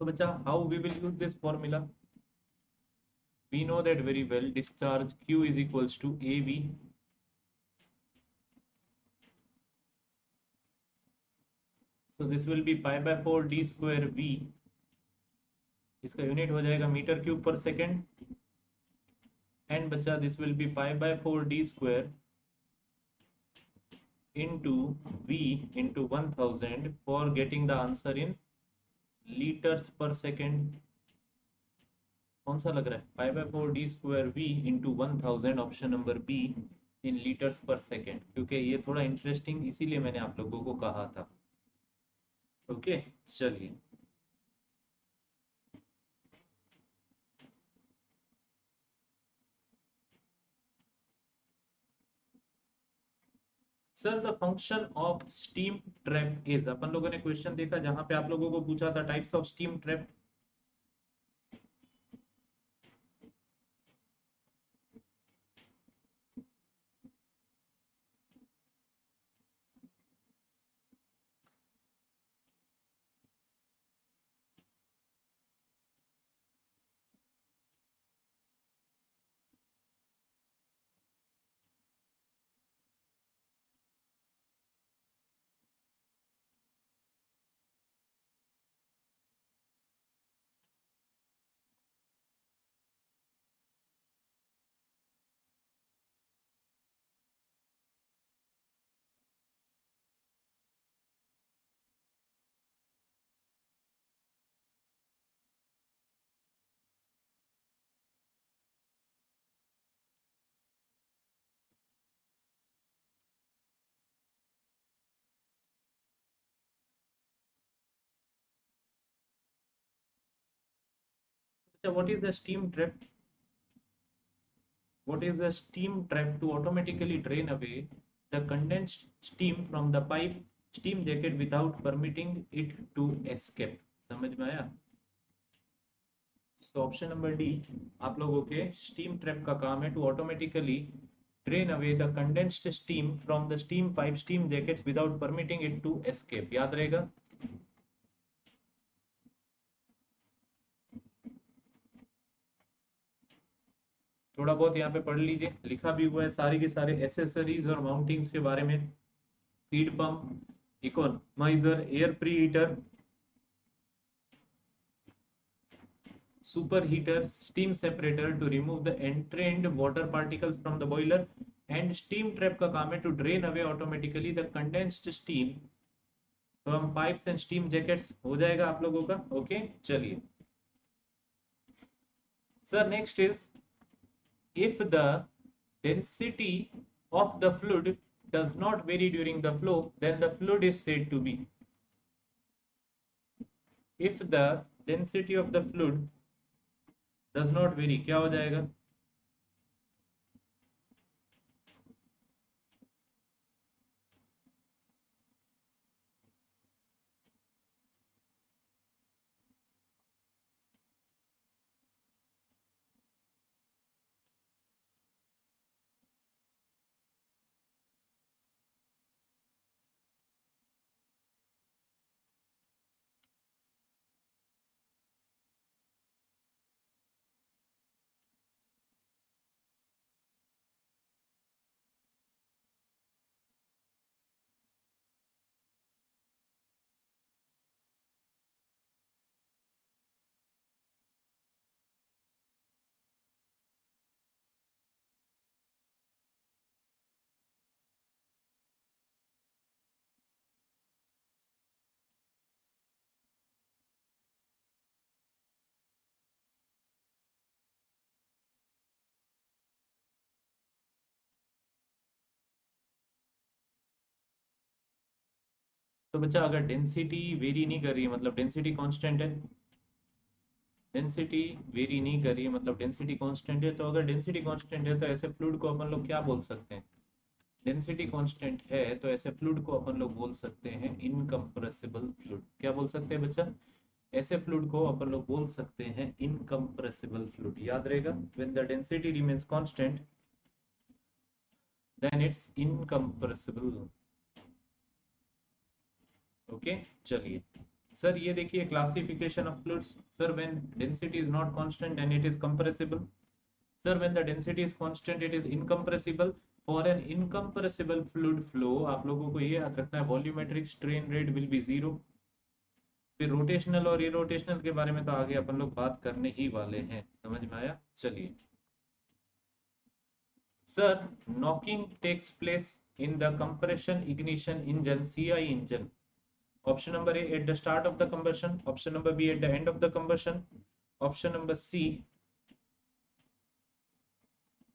तो बच्चा, how we will use this formula? We know that very well. Discharge Q is equals to AV. So this will be pi by 4 d square V. इसका यूनिट हो जाएगा मीटर क्यूब पर सेकेंड। एंड बच्चा, this will B pi by 4 d square into V into 1000 for getting the answer in liters per second. कौन सा लग रहा है? pi by 4 d square V into 1000, option number B, in litres per second, क्योंकि ये थोड़ा interesting इसीलिए मैंने आप लोगों को कहा था। ओके, चलिए। Sir, the function of steam trap is, अपन लोगों ने क्वेश्चन देखा जहां पे आप लोगों को पूछा था टाइप्स ऑफ स्टीम ट्रैप। अच्छा, what is the steam trap? What is the steam trap? To automatically drain away the condensed steam from the pipe steam jacket without permitting it to escape. समझ में आया? So option number D, आप लोगों के steam trap का काम है to automatically drain away the condensed steam from the steam pipe steam jackets without permitting it to escape. याद रहेगा? थोड़ा बहुत यहाँ पे पढ़ लीजिए, लिखा भी हुआ है सारी के सारे एसेसरीज और माउंटिंग्स के बारे में। Feed pump, economiser, air pre heater, superheater, steam separator to remove the entrained water particles from the boiler, and steam trap का काम है to drain away automatically the condensed steam from pipes and steam jackets। हो जाएगा आप लोगों का? Okay, चलिए sir. Next is, if the density of the fluid does not vary during the flow, then the fluid is said to be, if the density of the fluid does not vary, क्या हो जाएगा? सो बच्चा अगर density very नहीं कर रही है मतलब डेंसिटी कांस्टेंट है, डेंसिटी वेरी नहीं कर रही है मतलब डेंसिटी कांस्टेंट है, तो अगर डेंसिटी कांस्टेंट है तो ऐसे फ्लूइड को अपन लोग क्या बोल सकते हैं, डेंसिटी कांस्टेंट है तो ऐसे फ्लूइड को अपन लोग बोल सकते हैं इनकम्प्रेसिबल फ्लूइड। क्या बोल सकते हैं बच्चा, ऐसे फ्लूइड को अपन लोग बोल सकते हैं इनकम्प्रेसिबल फ्लूइड। याद रहेगा, when the density remains constant then it's incompressible. Okay, चलिए सर ये देखिए classification of fluids. Sir when density is not constant then it is compressible. Sir, when the density is constant, it is incompressible. For an incompressible fluid flow, आप लोगों को ये याद रखना है, volumetric strain rate will be zero. फिर rotational और irrotational के बारे में तो आगे अपन लोग बात करने ही वाले हैं, समझ में आया। चलिए sir, knocking takes place in the compression ignition engine CI engine. Option number A at the start of the combustion, option number B at the end of the combustion, option number C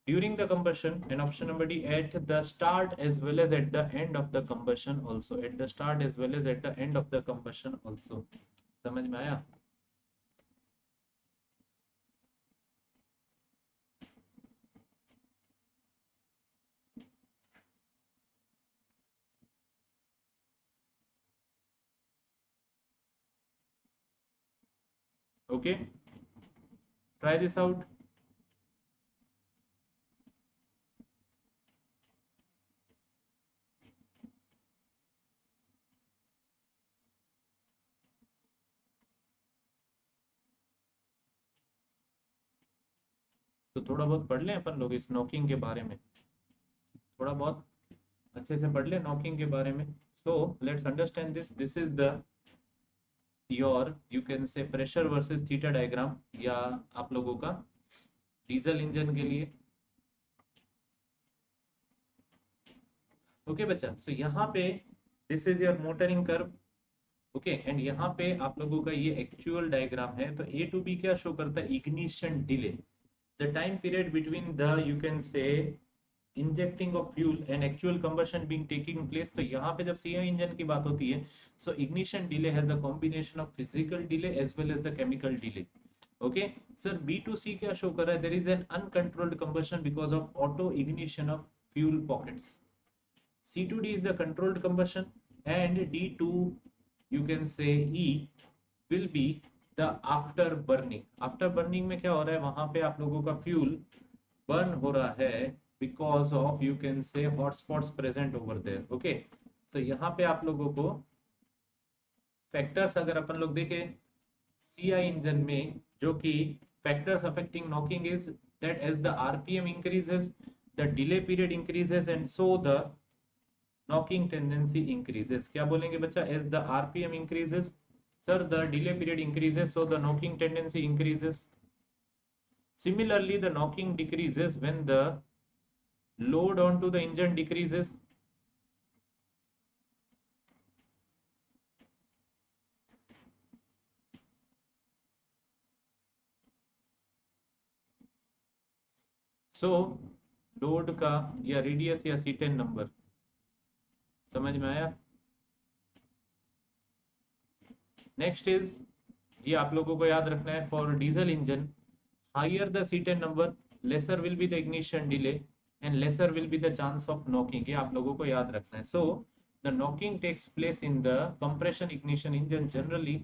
during the combustion, and option number D at the start as well as at the end of the combustion also, at the start as well as at the end of the combustion also। समझ में आया। Okay, try this out. तो थोड़ा बहुत पढ़ लें अपन लोग इस नॉकिंग के बारे में, थोड़ा बहुत अच्छे से पढ़ लें नॉकिंग के बारे में। So let's understand this, this is the your you can से प्रेशर वर्सेस थीटा डायग्राम, या आप लोगों का डीजल इंजन के लिए। ओके बच्चा, सो यहाँ पे this is your motoring curve. Okay, and यहाँ पे आप लोगों का ये एक्चुअल डायग्राम है, तो ए टू बी क्या शो करता है, ignition delay, the time period between the you can से injecting of fuel and actual combustion being taking place. तो यहाँ पे जब सीआई इंजन की बात होती है, so ignition delay has a combination of physical delay as well as the chemical delay. Okay sir, B to C क्या show कर रहा है, there is an uncontrolled combustion because of auto ignition of fuel pockets. C2D is the controlled combustion, and D2 you can say E will be the after burning। After burning में क्या हो रहा है, वहां पे आप लोगों का फ्यूल बर्न हो रहा है because of you can say hotspots present over there. Okay, तो यहाँ पे आप लोगों को फैक्टर्स अगर अपन लोग देखें सीआई इंजन में, जो कि factors affecting knocking is that as the RPM increases the delay period increases and so the knocking tendency increases। क्या बोलेंगे बच्चा, as the rpm increases, sir the delay period increases so the knocking tendency increases। Similarly the knocking decreases when the load onto the engine decreases। so load का या radius या cetane number, समझ में आया। Next is, ये आप लोगों को याद रखना है, for diesel engine higher the C10 number lesser will be the ignition delay and lesser will be the chance of knocking। ये आप लोगों को याद रखना है। So the knocking takes place in the compression ignition engine generally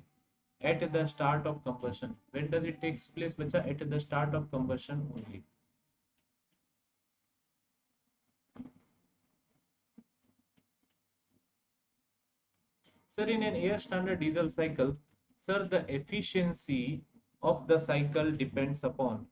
at the start of combustion। When does it takes place बच्चा, at the start of combustion only। Sir, in an air standard diesel cycle, sir the efficiency of the cycle depends upon,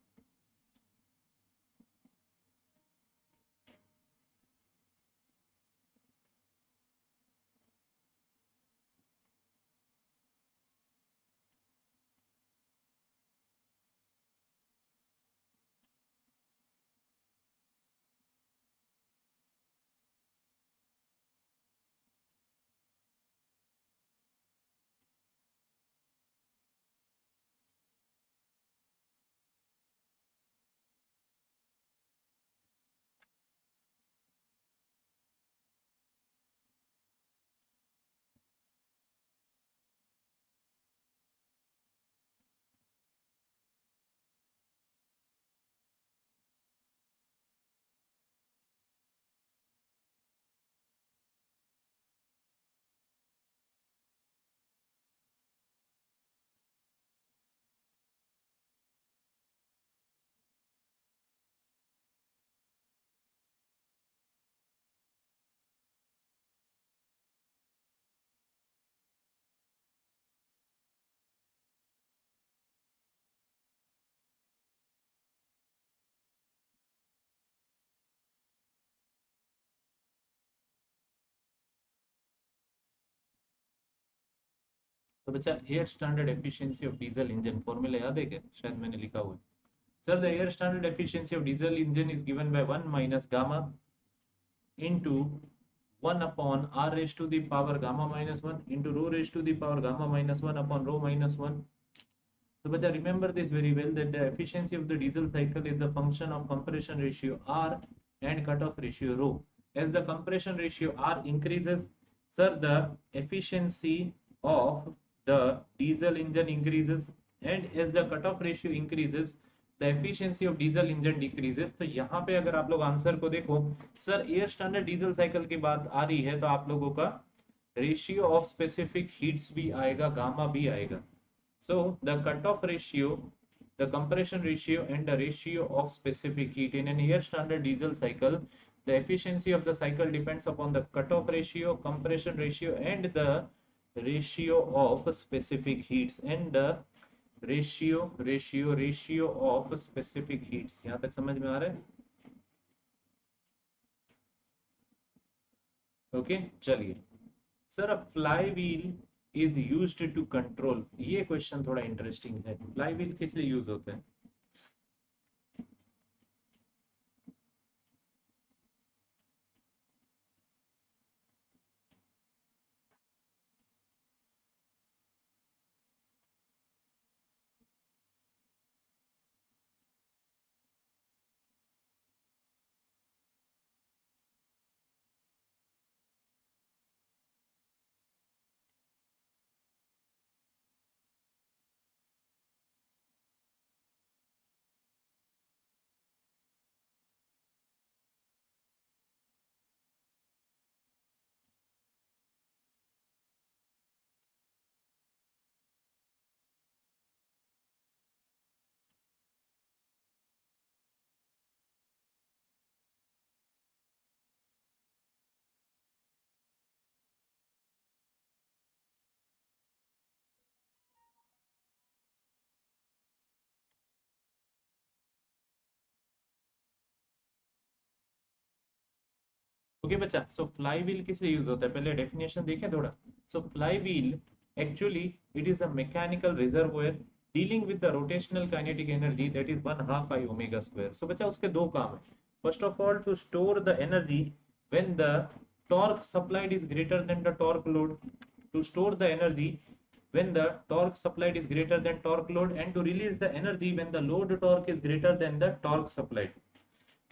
तो बच्चा air standard efficiency of diesel engine formula याद है क्या? शायद मैंने लिखा हुआ है। Sir the air standard efficiency of diesel engine is given bye 1 minus gamma into 1 upon r raised to the power gamma minus 1 into rho raised to the power gamma minus 1 upon rho minus 1. So, but remember this very well that the efficiency of the diesel cycle is the function of compression ratio R and cutoff ratio rho. As the compression ratio R increases, sir, the efficiency of the diesel engine increases, and as the cutoff ratio increases, the efficiency of diesel engine decreases. तो यहाँ पे अगर आप लोग answer को देखो, sir air standard diesel cycle की बात आ रही है तो आप लोगों का रेशियो ऑफ स्पेसिफिक हीट्स भी आएगा, गामा भी आएगा. So the cutoff ratio, the compression ratio and the ratio of specific heat in an air standard diesel cycle, the efficiency of the cycle depends upon the cutoff ratio, compression ratio and the ratio of specific heats and the ratio of specific heats. यहाँ तक समझ में आ रहा है? Okay चलिए. Sir अब flywheel is used to control, ये question थोड़ा इंटरेस्टिंग है. फ्लाई व्हील किस लिए यूज होता है? ओके बच्चा, सो फ्लाई व्हील किस लिए यूज होता है पहले डेफिनेशन देखें थोड़ा. So flywheel actually it is a mechanical reservoir dealing with the rotational kinetic energy that is 1/2 I omega square. So बच्चा उसके दो काम है. First of all to store the energy when the torque supplied is greater than the torque load, to store the energy when the torque supplied is greater than torque load, and to release the energy when the load torque is greater than the torque supplied,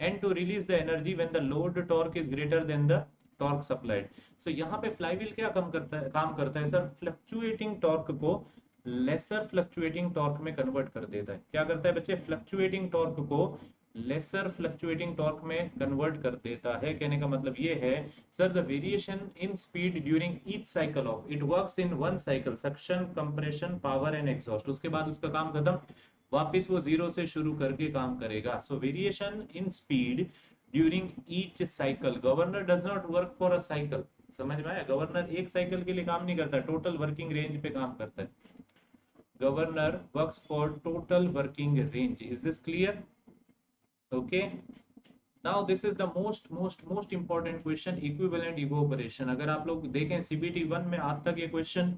and to release the energy when the load torque is greater than the torque supplied. So यहाँ पे flywheel क्या काम करता है sir, fluctuating torque को laser fluctuating torque में convert कर देता है. क्या करता है बच्चे? फ्लक्चुएटिंग टॉर्क को लेसर फ्लक्चुएटिंग टॉर्क में कन्वर्ट कर देता है. कहने का मतलब ये है sir, the variation in speed during each cycle of it works in one cycle suction compression power and exhaust. उसके बाद उसका काम खत्म, वापस वो जीरो से शुरू करके काम करेगा. सो variation in speed during each cycle. Governor does not work for a cycle. समझ में आया? गवर्नर एक साइकिल के लिए काम नहीं करता, टोटल वर्किंग रेंज पे काम करता है. Governor works for total working range. Is this clear? Okay. Now this is the most important question, equivalent evaporation. अगर आप लोग देखें सीबीटी 1 में आज तक ये क्वेश्चन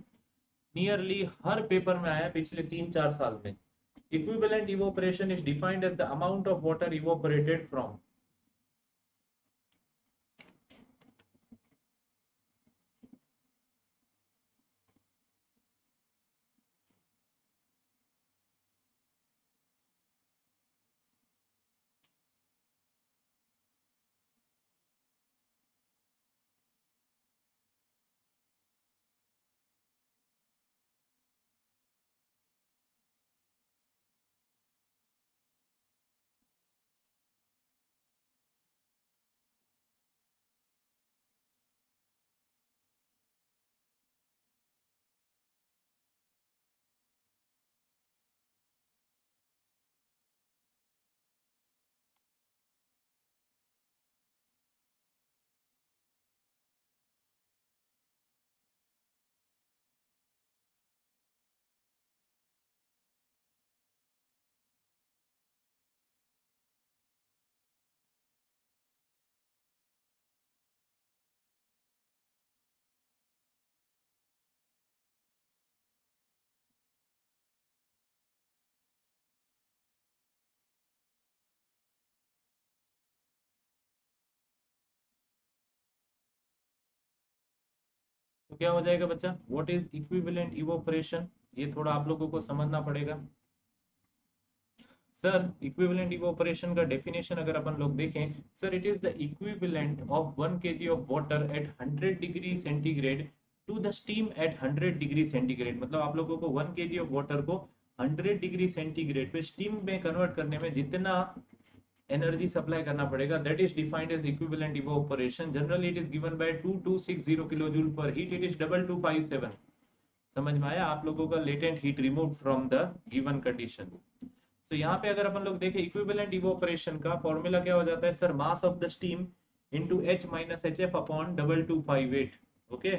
नियरली हर पेपर में आया पिछले 3-4 साल में. Equivalent evaporation is defined as the amount of water evaporated from. क्या हो जाएगा बच्चा, व्हाट इज इक्विवेलेंट इवोपरेशन, ये थोड़ा आप लोगों को समझना पड़ेगा। सर इक्विवेलेंट इवोपरेशन का डेफिनेशन अगर अपन लोग देखें, sir it is the equivalent of 1 kg of water at 100 degree centigrade to the steam at 100 degree centigrade. मतलब आप लोगों को 1 kg ऑफ वाटर को 100 डिग्री सेंटीग्रेड पे स्टीम में कन्वर्ट करने में जितना एनर्जी सप्लाई करना पड़ेगा, that is defined as equivalent evaporation. Generally it is given by 2260 kilo joule per heat, it is 2257। समझ में आया आप लोगों का, latent heat remove from the given condition. तो यहाँ पे अगर अपन लोग देखें इक्विवेलेंट इवोपरेशन का फॉर्मूला क्या हो जाता है sir, mass of the steam into H minus H F upon 2258। Okay,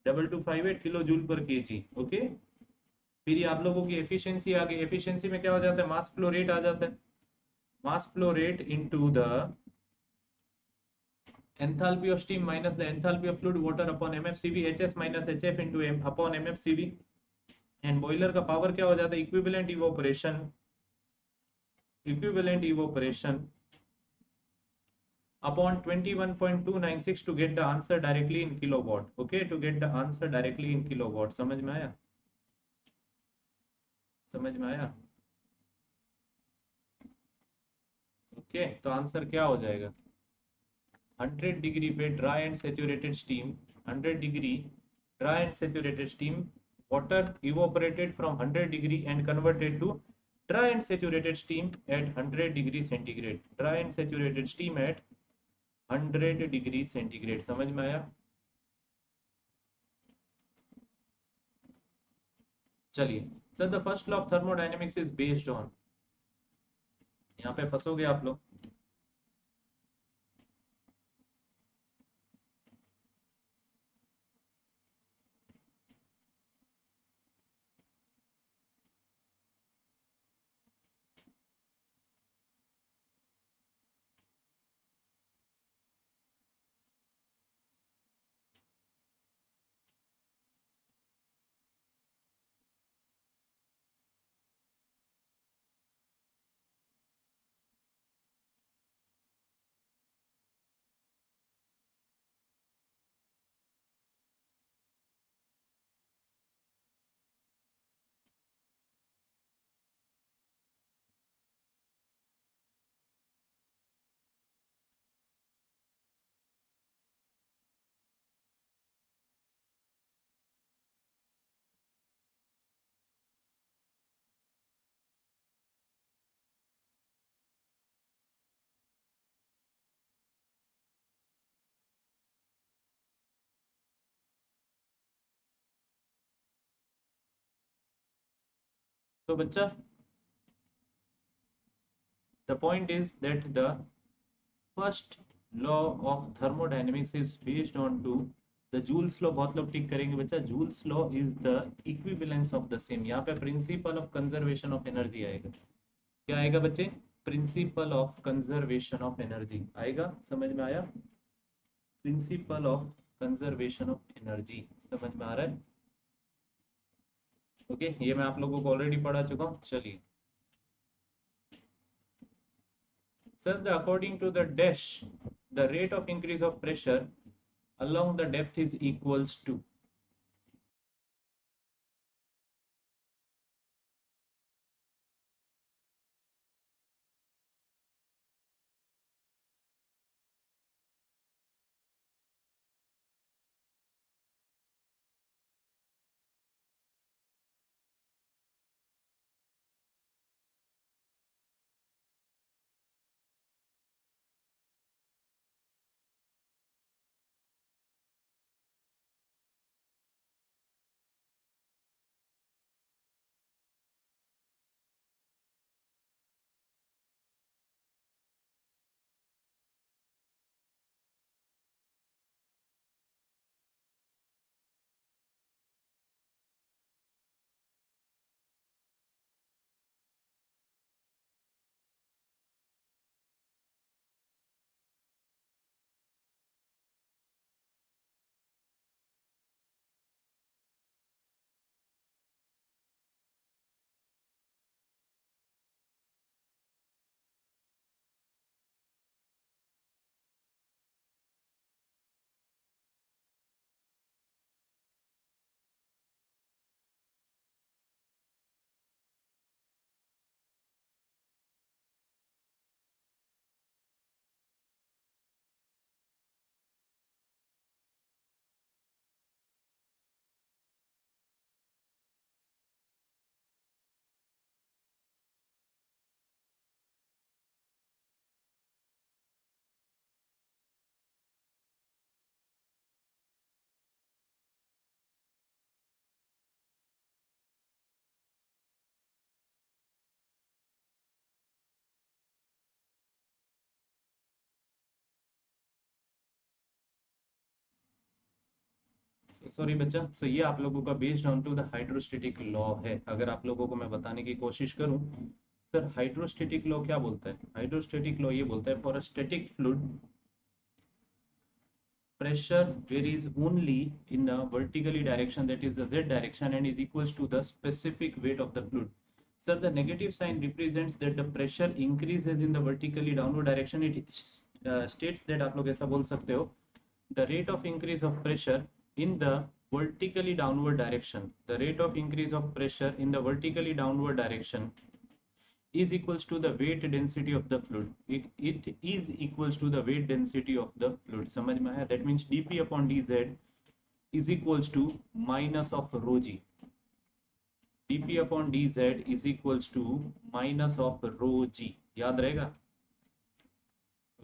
2258 kilo joule पर केजी। ओके, फिर ये आप लोगों की एफिशिएंसी आ गई। एफिशिएंसी में क्या हो जाता है, मास फ्लो रेट आ जाता है। Mass flow rate into the enthalpy of steam minus the enthalpy of fluid water upon MFCV, HS minus HF into M upon MFCV। And boiler का पावर क्या हो जाता है, equivalent evaporation, equivalent evaporation upon 21.296 to get the answer directly in kilowatt। okay, to get the answer directly in kilowatt। समझ में आया, समझ में आया। ओके तो आंसर क्या हो जाएगा, 100 डिग्री पे dry and saturated steam, 100 degree dry and saturated steam, water evaporated from 100 degree and converted to dry and saturated steam at 100 degree centigrade, dry and saturated steam at 100 degree centigrade. समझ में आया। चलिए sir, the first law of thermodynamics is based on, यहाँ पे फंसोगे आप लोग। तो बच्चा the point is that the first law of thermodynamics is based on to the Joule's law. बहुत लोग टिक करेंगे बच्चा, Joule's law is the equivalence of the same. यहाँ पे principle of conservation of energy आएगा। क्या आएगा बच्चे, principle of conservation of energy आएगा। समझ में आया, principal of conservation of energy. समझ में आ रहा है। ओके ये मैं आप लोगों को ऑलरेडी पढ़ा चुका हूँ। चलिए sir, the according to the dash the rate of increase of pressure along the depth is equals to sorry बच्चा, सो ये आप लोगों का based on to the hydrostatic law है। अगर आप लोगों को मैं बताने की कोशिश करूं, सर हाइड्रोस्टेटिक लॉ क्या बोलता है? हाइड्रोस्टेटिक लॉ ये बोलता है for a static fluid pressure varies only in the vertically direction, that is the z direction, and is equals to the specific weight of the fluid. Sir, the negative sign represents that the pressure increases in the vertically downward direction. It states that आप लोग ऐसा बोल सकते हो, the rate of increase of pressure in the vertically downward direction, the rate of increase of pressure in the vertically downward direction is equals to the weight density of the fluid. It is equals to the weight density of the fluid. समझ में आया? That means dp upon dz is equals to minus of rho g. dp upon dz is equals to minus of rho g. याद रहेगा?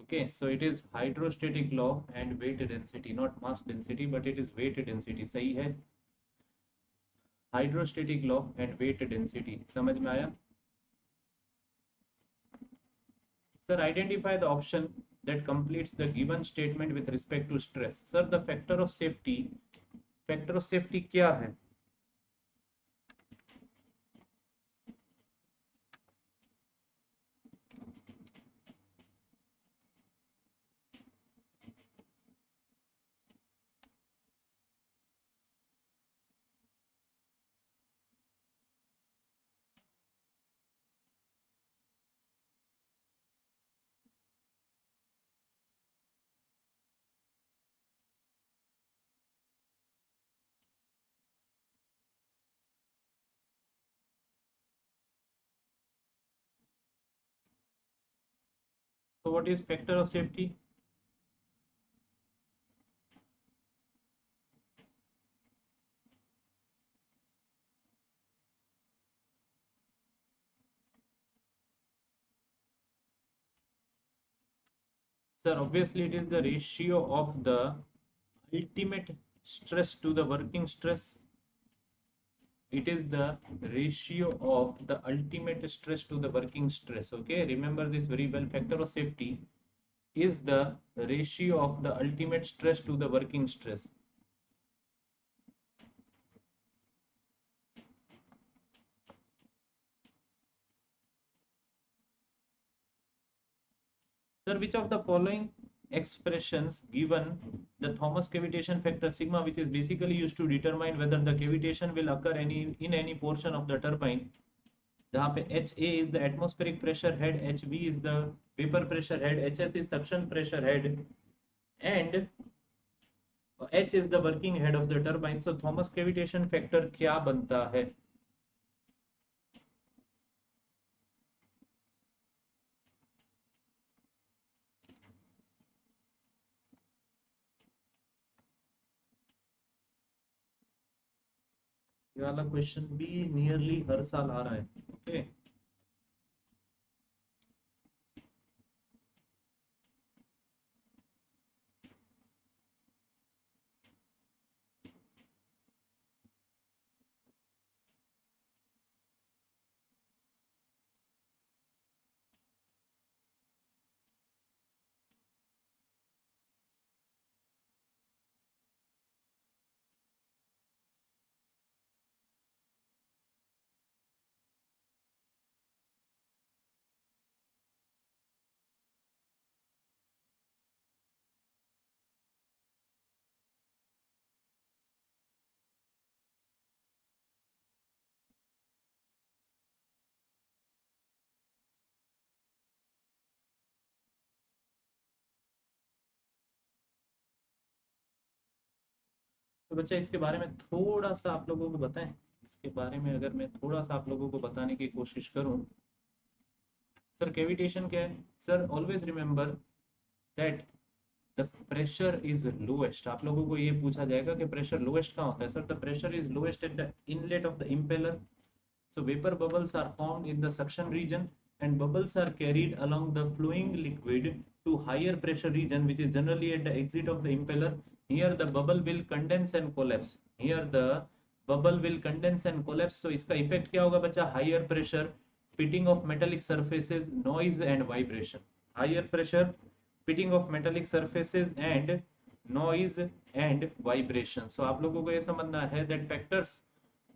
Okay, so it is hydrostatic law and weight density, not mass density, but it is weight density. सही है? Hydrostatic law and weight density. समझ में आया? Sir, identify the option that completes the given statement with respect to stress. Sir, the factor of safety क्या है? So what is factor of safety? Sir, obviously it is the ratio of the ultimate stress to the working stress. It is the ratio of the ultimate stress to the working stress. Okay, remember this very well. Factor of safety is the ratio of the ultimate stress to the working stress. Sir, which of the following expressions given the Thomas cavitation factor sigma, which is basically used to determine whether the cavitation will occur in any portion of the turbine, जहाँ पे HA is the atmospheric pressure head, HB is the vapor pressure head, HS is suction pressure head, and H is the working head of the turbine. So Thomas cavitation factor क्या बनता है? ये वाला question भी nearly हर साल आ रहा है. Okay, तो बच्चा इसके बारे में थोड़ा सा आप लोगों को बताएं. इसके बारे में अगर मैं थोड़ा सा आप लोगों को बताने की कोशिश करूं. सर कैविटेशन क्या है? Sir always remember that the pressure is lowest. आप लोगों को ये पूछा जाएगा कि प्रेशर लोएस्ट कहाँ होता है. Sir the pressure is lowest eight the inlet of the impeller. So vapor bubbles are formed in the suction region, and bubbles are carried along the flowing liquid to higher pressure region, which is generally at the exit of the impeller. Here the bubble will condense and collapse. Here the bubble will condense and collapse. So इसका effect क्या होगा बच्चा? Higher pressure, pitting of metallic surfaces, noise and vibration. Higher pressure, pitting of metallic surfaces and noise and vibration. So आप लोगों को ये समझना है that factors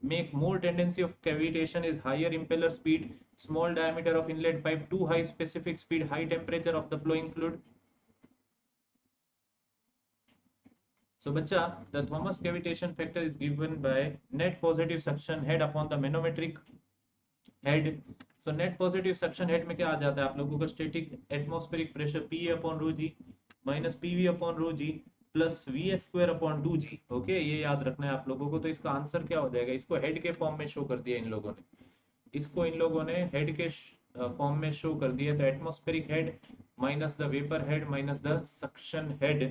make more tendency of cavitation is higher impeller speed, small diameter of inlet pipe, too high specific speed, high temperature of the flowing fluid. So बच्चा, the Thomas cavitation factor is given by net positive suction head upon the manometric head. So net positive suction head में क्या आ जाता है आप लोगों को, static atmospheric pressure PA upon rho g minus PV upon rho g plus V S square upon 2g. Okay, ये याद रखना है आप लोगों को. तो इसका आंसर क्या हो जाएगा, इसको हेड के फॉर्म में शो कर दिया इन लोगों ने, इसको इन लोगों ने हेड के फॉर्म में शो कर दिया. तो atmospheric head minus the vapour head minus the suction head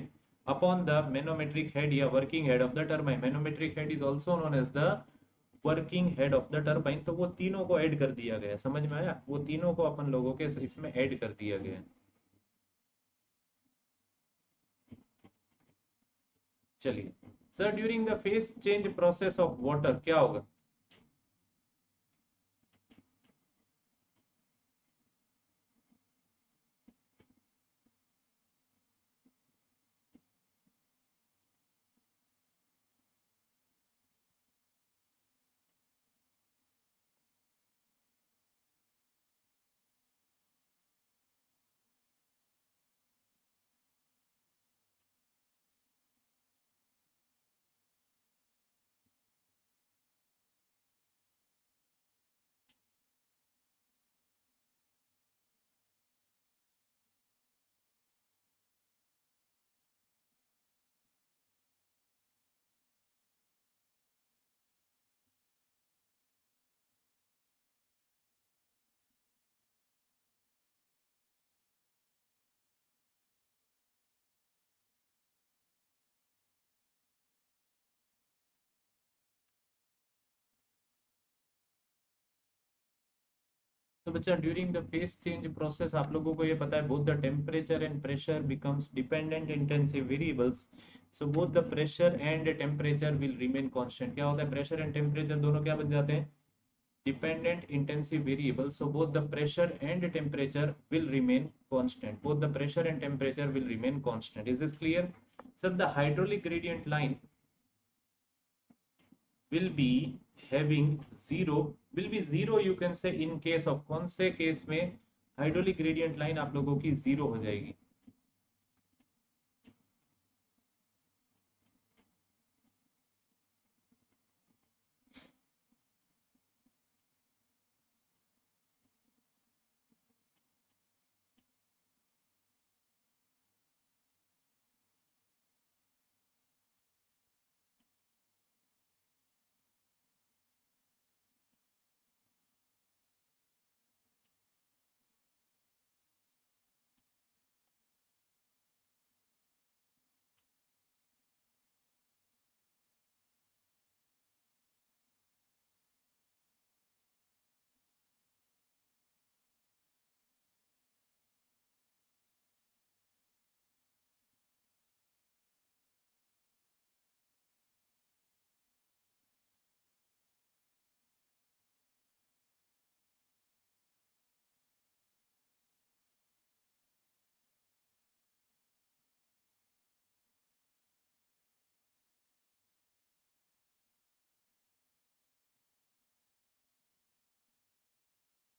upon the manometric head या working head of the turbine. Manometric head is also known as the working head of the turbine. तो वो तीनों को add कर दिया गया. समझ में आया, वो तीनों को अपन लोगों के इसमें ऐड कर दिया गया. चलिए sir, during the face change process of water क्या होगा. तो बच्चा, during the face change process आप लोगों को ये पता है both the temperature and pressure becomes dependent intensive variables. So both the pressure and temperature will remain constant. क्या होता है, प्रेशर एंड टेम्परेचर दोनों क्या बन जाते हैं, dependent intensive variable. So both the pressure and temperature will remain constant. Both the pressure and temperature will remain constant. Is this clear? So the hydraulic gradient line will be having zero, will be zero you can say in case of, कौन से case में hydraulic gradient line आप लोगों की zero हो जाएगी.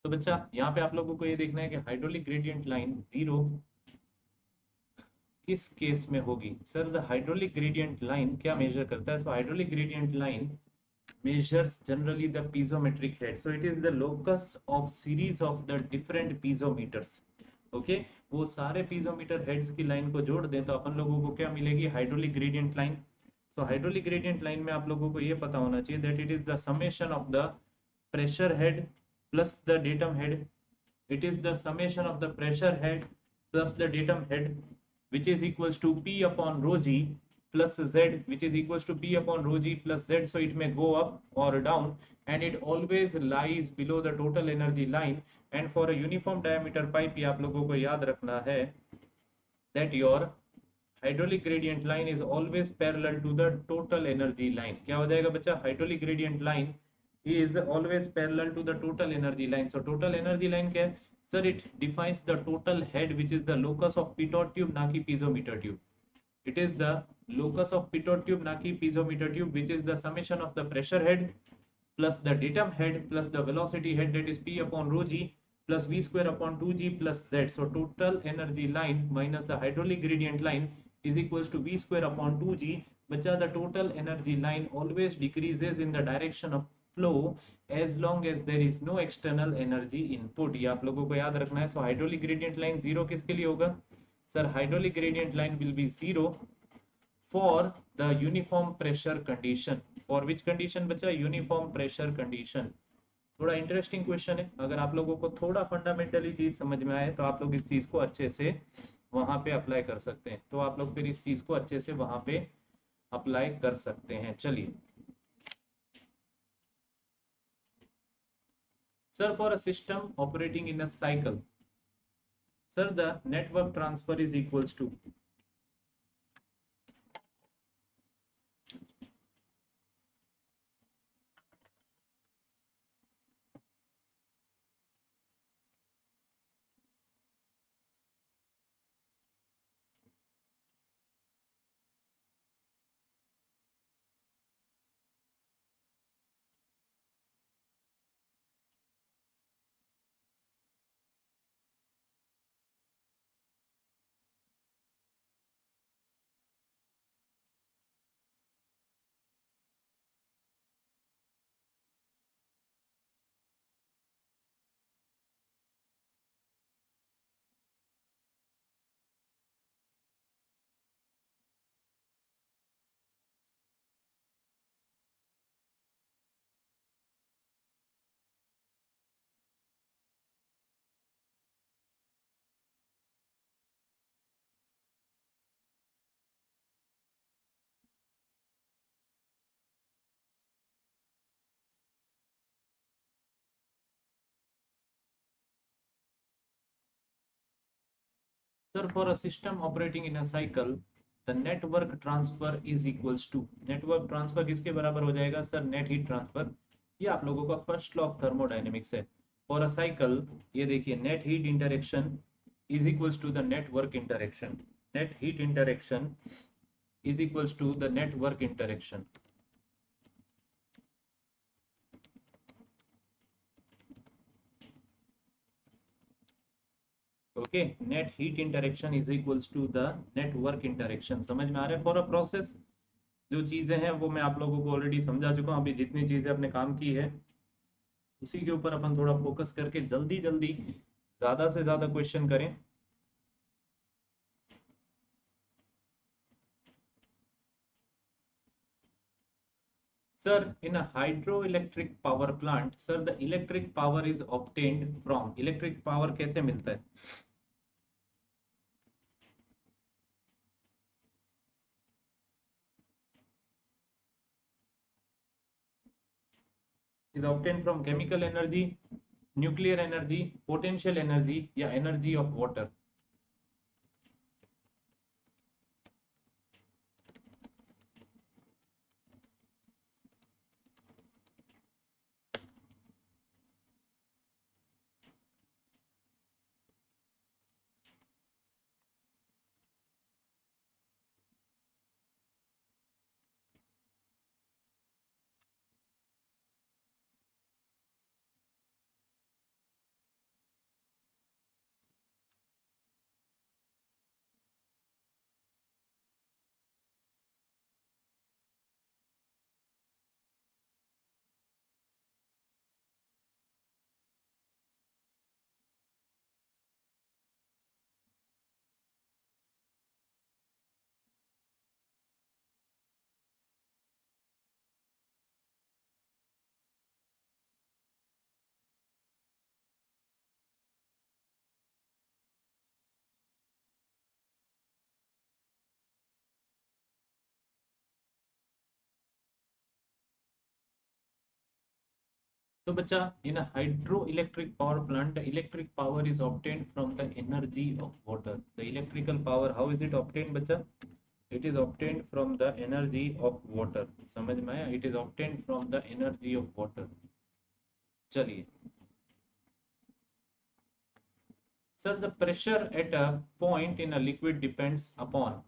तो बच्चा, यहाँ पे आप लोगों को ये देखना है कि हाइड्रोलिक ग्रेडियंट लाइन जीरो किस केस में होगी. Sir, the hydraulic gradient line क्या मेजर करता है. So hydraulic gradient line measures generally the piezometric head. So it is the locus of series of the different piezometers. Okay, वो सारे piezometer heads की line को जोड़ दें तो अपन लोगों को क्या मिलेगी, हाइड्रोलिक ग्रेडियंट लाइन. सो हाइड्रोलिक ग्रेडियंट लाइन में आप लोगों को ये पता होना चाहिए that it is the summation of the pressure head plus the datum head. It is the summation of the pressure head plus the datum head which is equals to P upon rho g plus Z, which is equals to P upon rho g plus Z. So it may go up or down and it always lies below the total energy line. And for a uniform diameter pipe ये आप लोगों को याद रखना है that your hydraulic gradient line is always parallel to the total energy line. क्या हो जाएगा बच्चा, hydraulic gradient line is always parallel to the total energy line. So total energy line क्या है sir, it defines the total head which is the locus of pitot tube, ना कि piezometer tube. It is the locus of pitot tube, na ki piezometer tube, which is the summation of the pressure head plus the datum head plus the velocity head, that is P upon rho g plus V square upon 2g plus Z. So total energy line minus the hydraulic gradient line is equals to V square upon 2g. बच्चा, the total energy line always decreases in the direction of flow as long as there is no external energy input. ये आप लोगों को याद रखना है. So hydraulic gradient line zero किसके लिए होगा? Sir, hydraulic gradient line will be zero for the uniform pressure condition. For which condition बच्चा? Uniform pressure condition. थोड़ा इंटरेस्टिंग क्वेश्चन है. अगर आप लोगों को थोड़ा फंडामेंटली चीज समझ में आए तो आप लोग इस चीज को अच्छे से वहां पे अप्लाई कर सकते हैं. तो आप लोग फिर इस चीज को अच्छे से वहां पे अप्लाई कर सकते हैं. चलिए sir, for a system operating in a cycle, sir the net work transfer is equals to. Sir, for a system operating in a cycle, the network transfer is equals to. network transfer किसके बराबर हो जाएगा? Sir, net heat transfer. ये आप लोगों का first law of thermodynamics है. For a cycle ये देखिए, net heat interaction is equals to the net work interaction. Net heat interaction is equals to the net work interaction. Okay, net heat interaction is equals to the net work interaction. समझ में आ रहा है? For a process जो चीजें हैं वो मैं आप लोगों को ऑलरेडी समझा चुका हूँ. अभी जितनी चीजें अपने काम की है उसी के ऊपर अपन थोड़ा फोकस करके जल्दी जल्दी ज्यादा से ज्यादा क्वेश्चन करें. Sir, in a hydroelectric power plant, sir, the electric power is obtained from. Electric power कैसे मिलता है? Is obtained from chemical energy, nuclear energy, potential energy या energy of water. So, bacha, in a hydroelectric power plant, the electric power is obtained from the energy of water. The electrical power, how is it obtained, bacha? It is obtained from the energy of water. समझ में आया? It is obtained from the energy of water. चलिए. Sir, the pressure at a point in a liquid depends upon.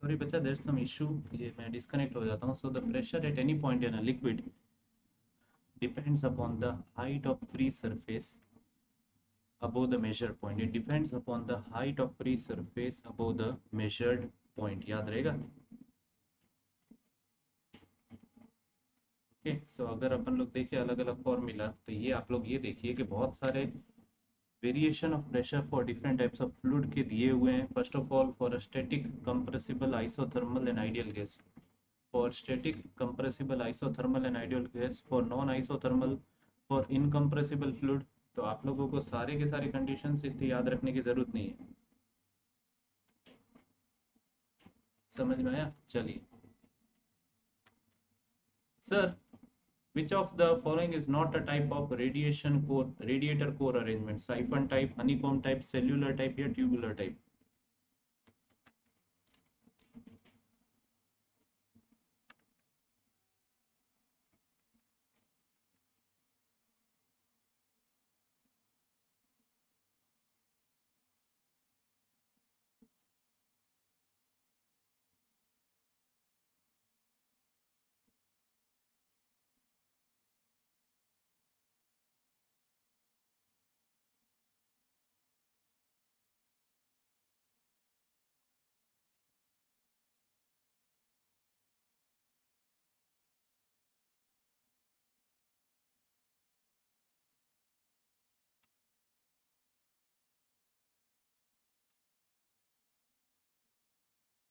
Sorry बच्चा, there some issue, ये मैं disconnect हो जाता हूँ. So the pressure at any point in a liquid depends upon the height of free surface above the measured point. It depends upon the height of free surface above the measured point. याद रहेगा. Okay, सो अगर अपन लोग देखें अलग अलग formula, तो ये आप लोग ये देखिए कि बहुत सारे variation of pressure for different types of fluid के दिए हुए हैं. First of all, for static compressible isothermal and ideal gas. For static, compressible, isothermal and ideal gas. For non-isothermal, for incompressible fluid. तो आप लोगों को सारे के सारे कंडीशंस इतनी याद रखने की जरूरत नहीं है. समझ में आया? चलिए. Sir, which of the following is not a type of radiator core arrangement? Siphon type, honeycomb type, cellular type या tubular type?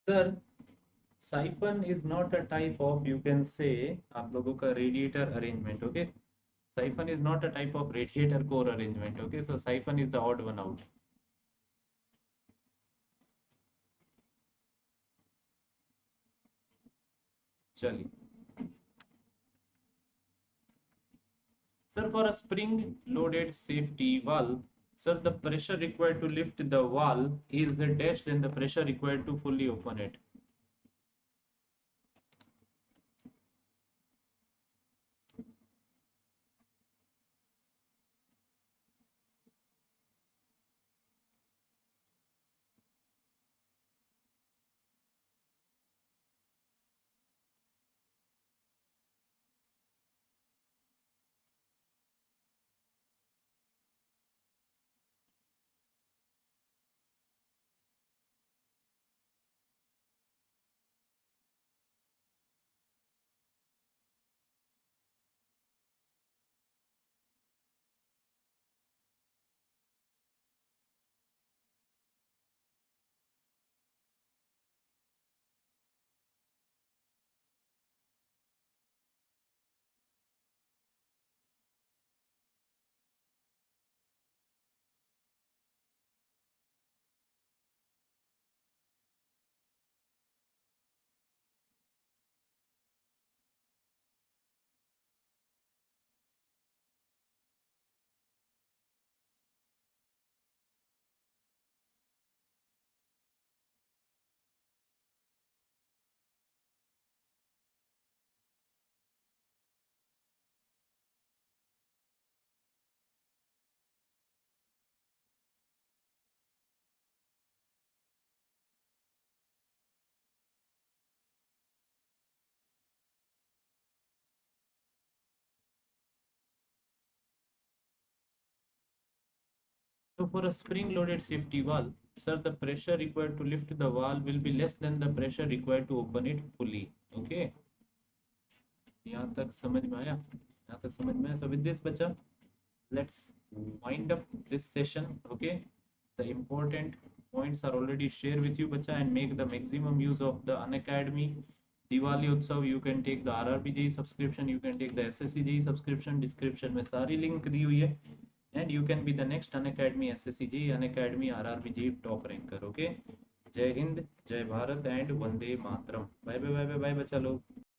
Sir, siphon is not a type of, you can say, आप लोगों का radiator arrangement. Okay, siphon is not a type of radiator core arrangement. Okay, so siphon is the odd one out. चलिए. Sir, for a spring loaded safety valve, sir, the pressure required to lift the valve is dash than the pressure required to fully open it. So for a spring-loaded safety valve, sir, the pressure required to lift the valve will be less than the pressure required to open it fully. Okay. यहाँ तक समझ में आया? यहाँ तक समझ में आया? So with this, बच्चा, let's wind up this session. Okay. The important points are already shared with you, बच्चा, and make the maximum use of the Unacademy Diwali Utsav. You can take the RRBJE subscription, you can take the SSCJE subscription. Description में सारी link दी हुई है. And you can be the next Unacademy SSCG, Unacademy RRBG top ranker. Okay. जय हिंद, जय Bharat and वंदे मातरम. Bye bye bye bye bye बच्चा लोग.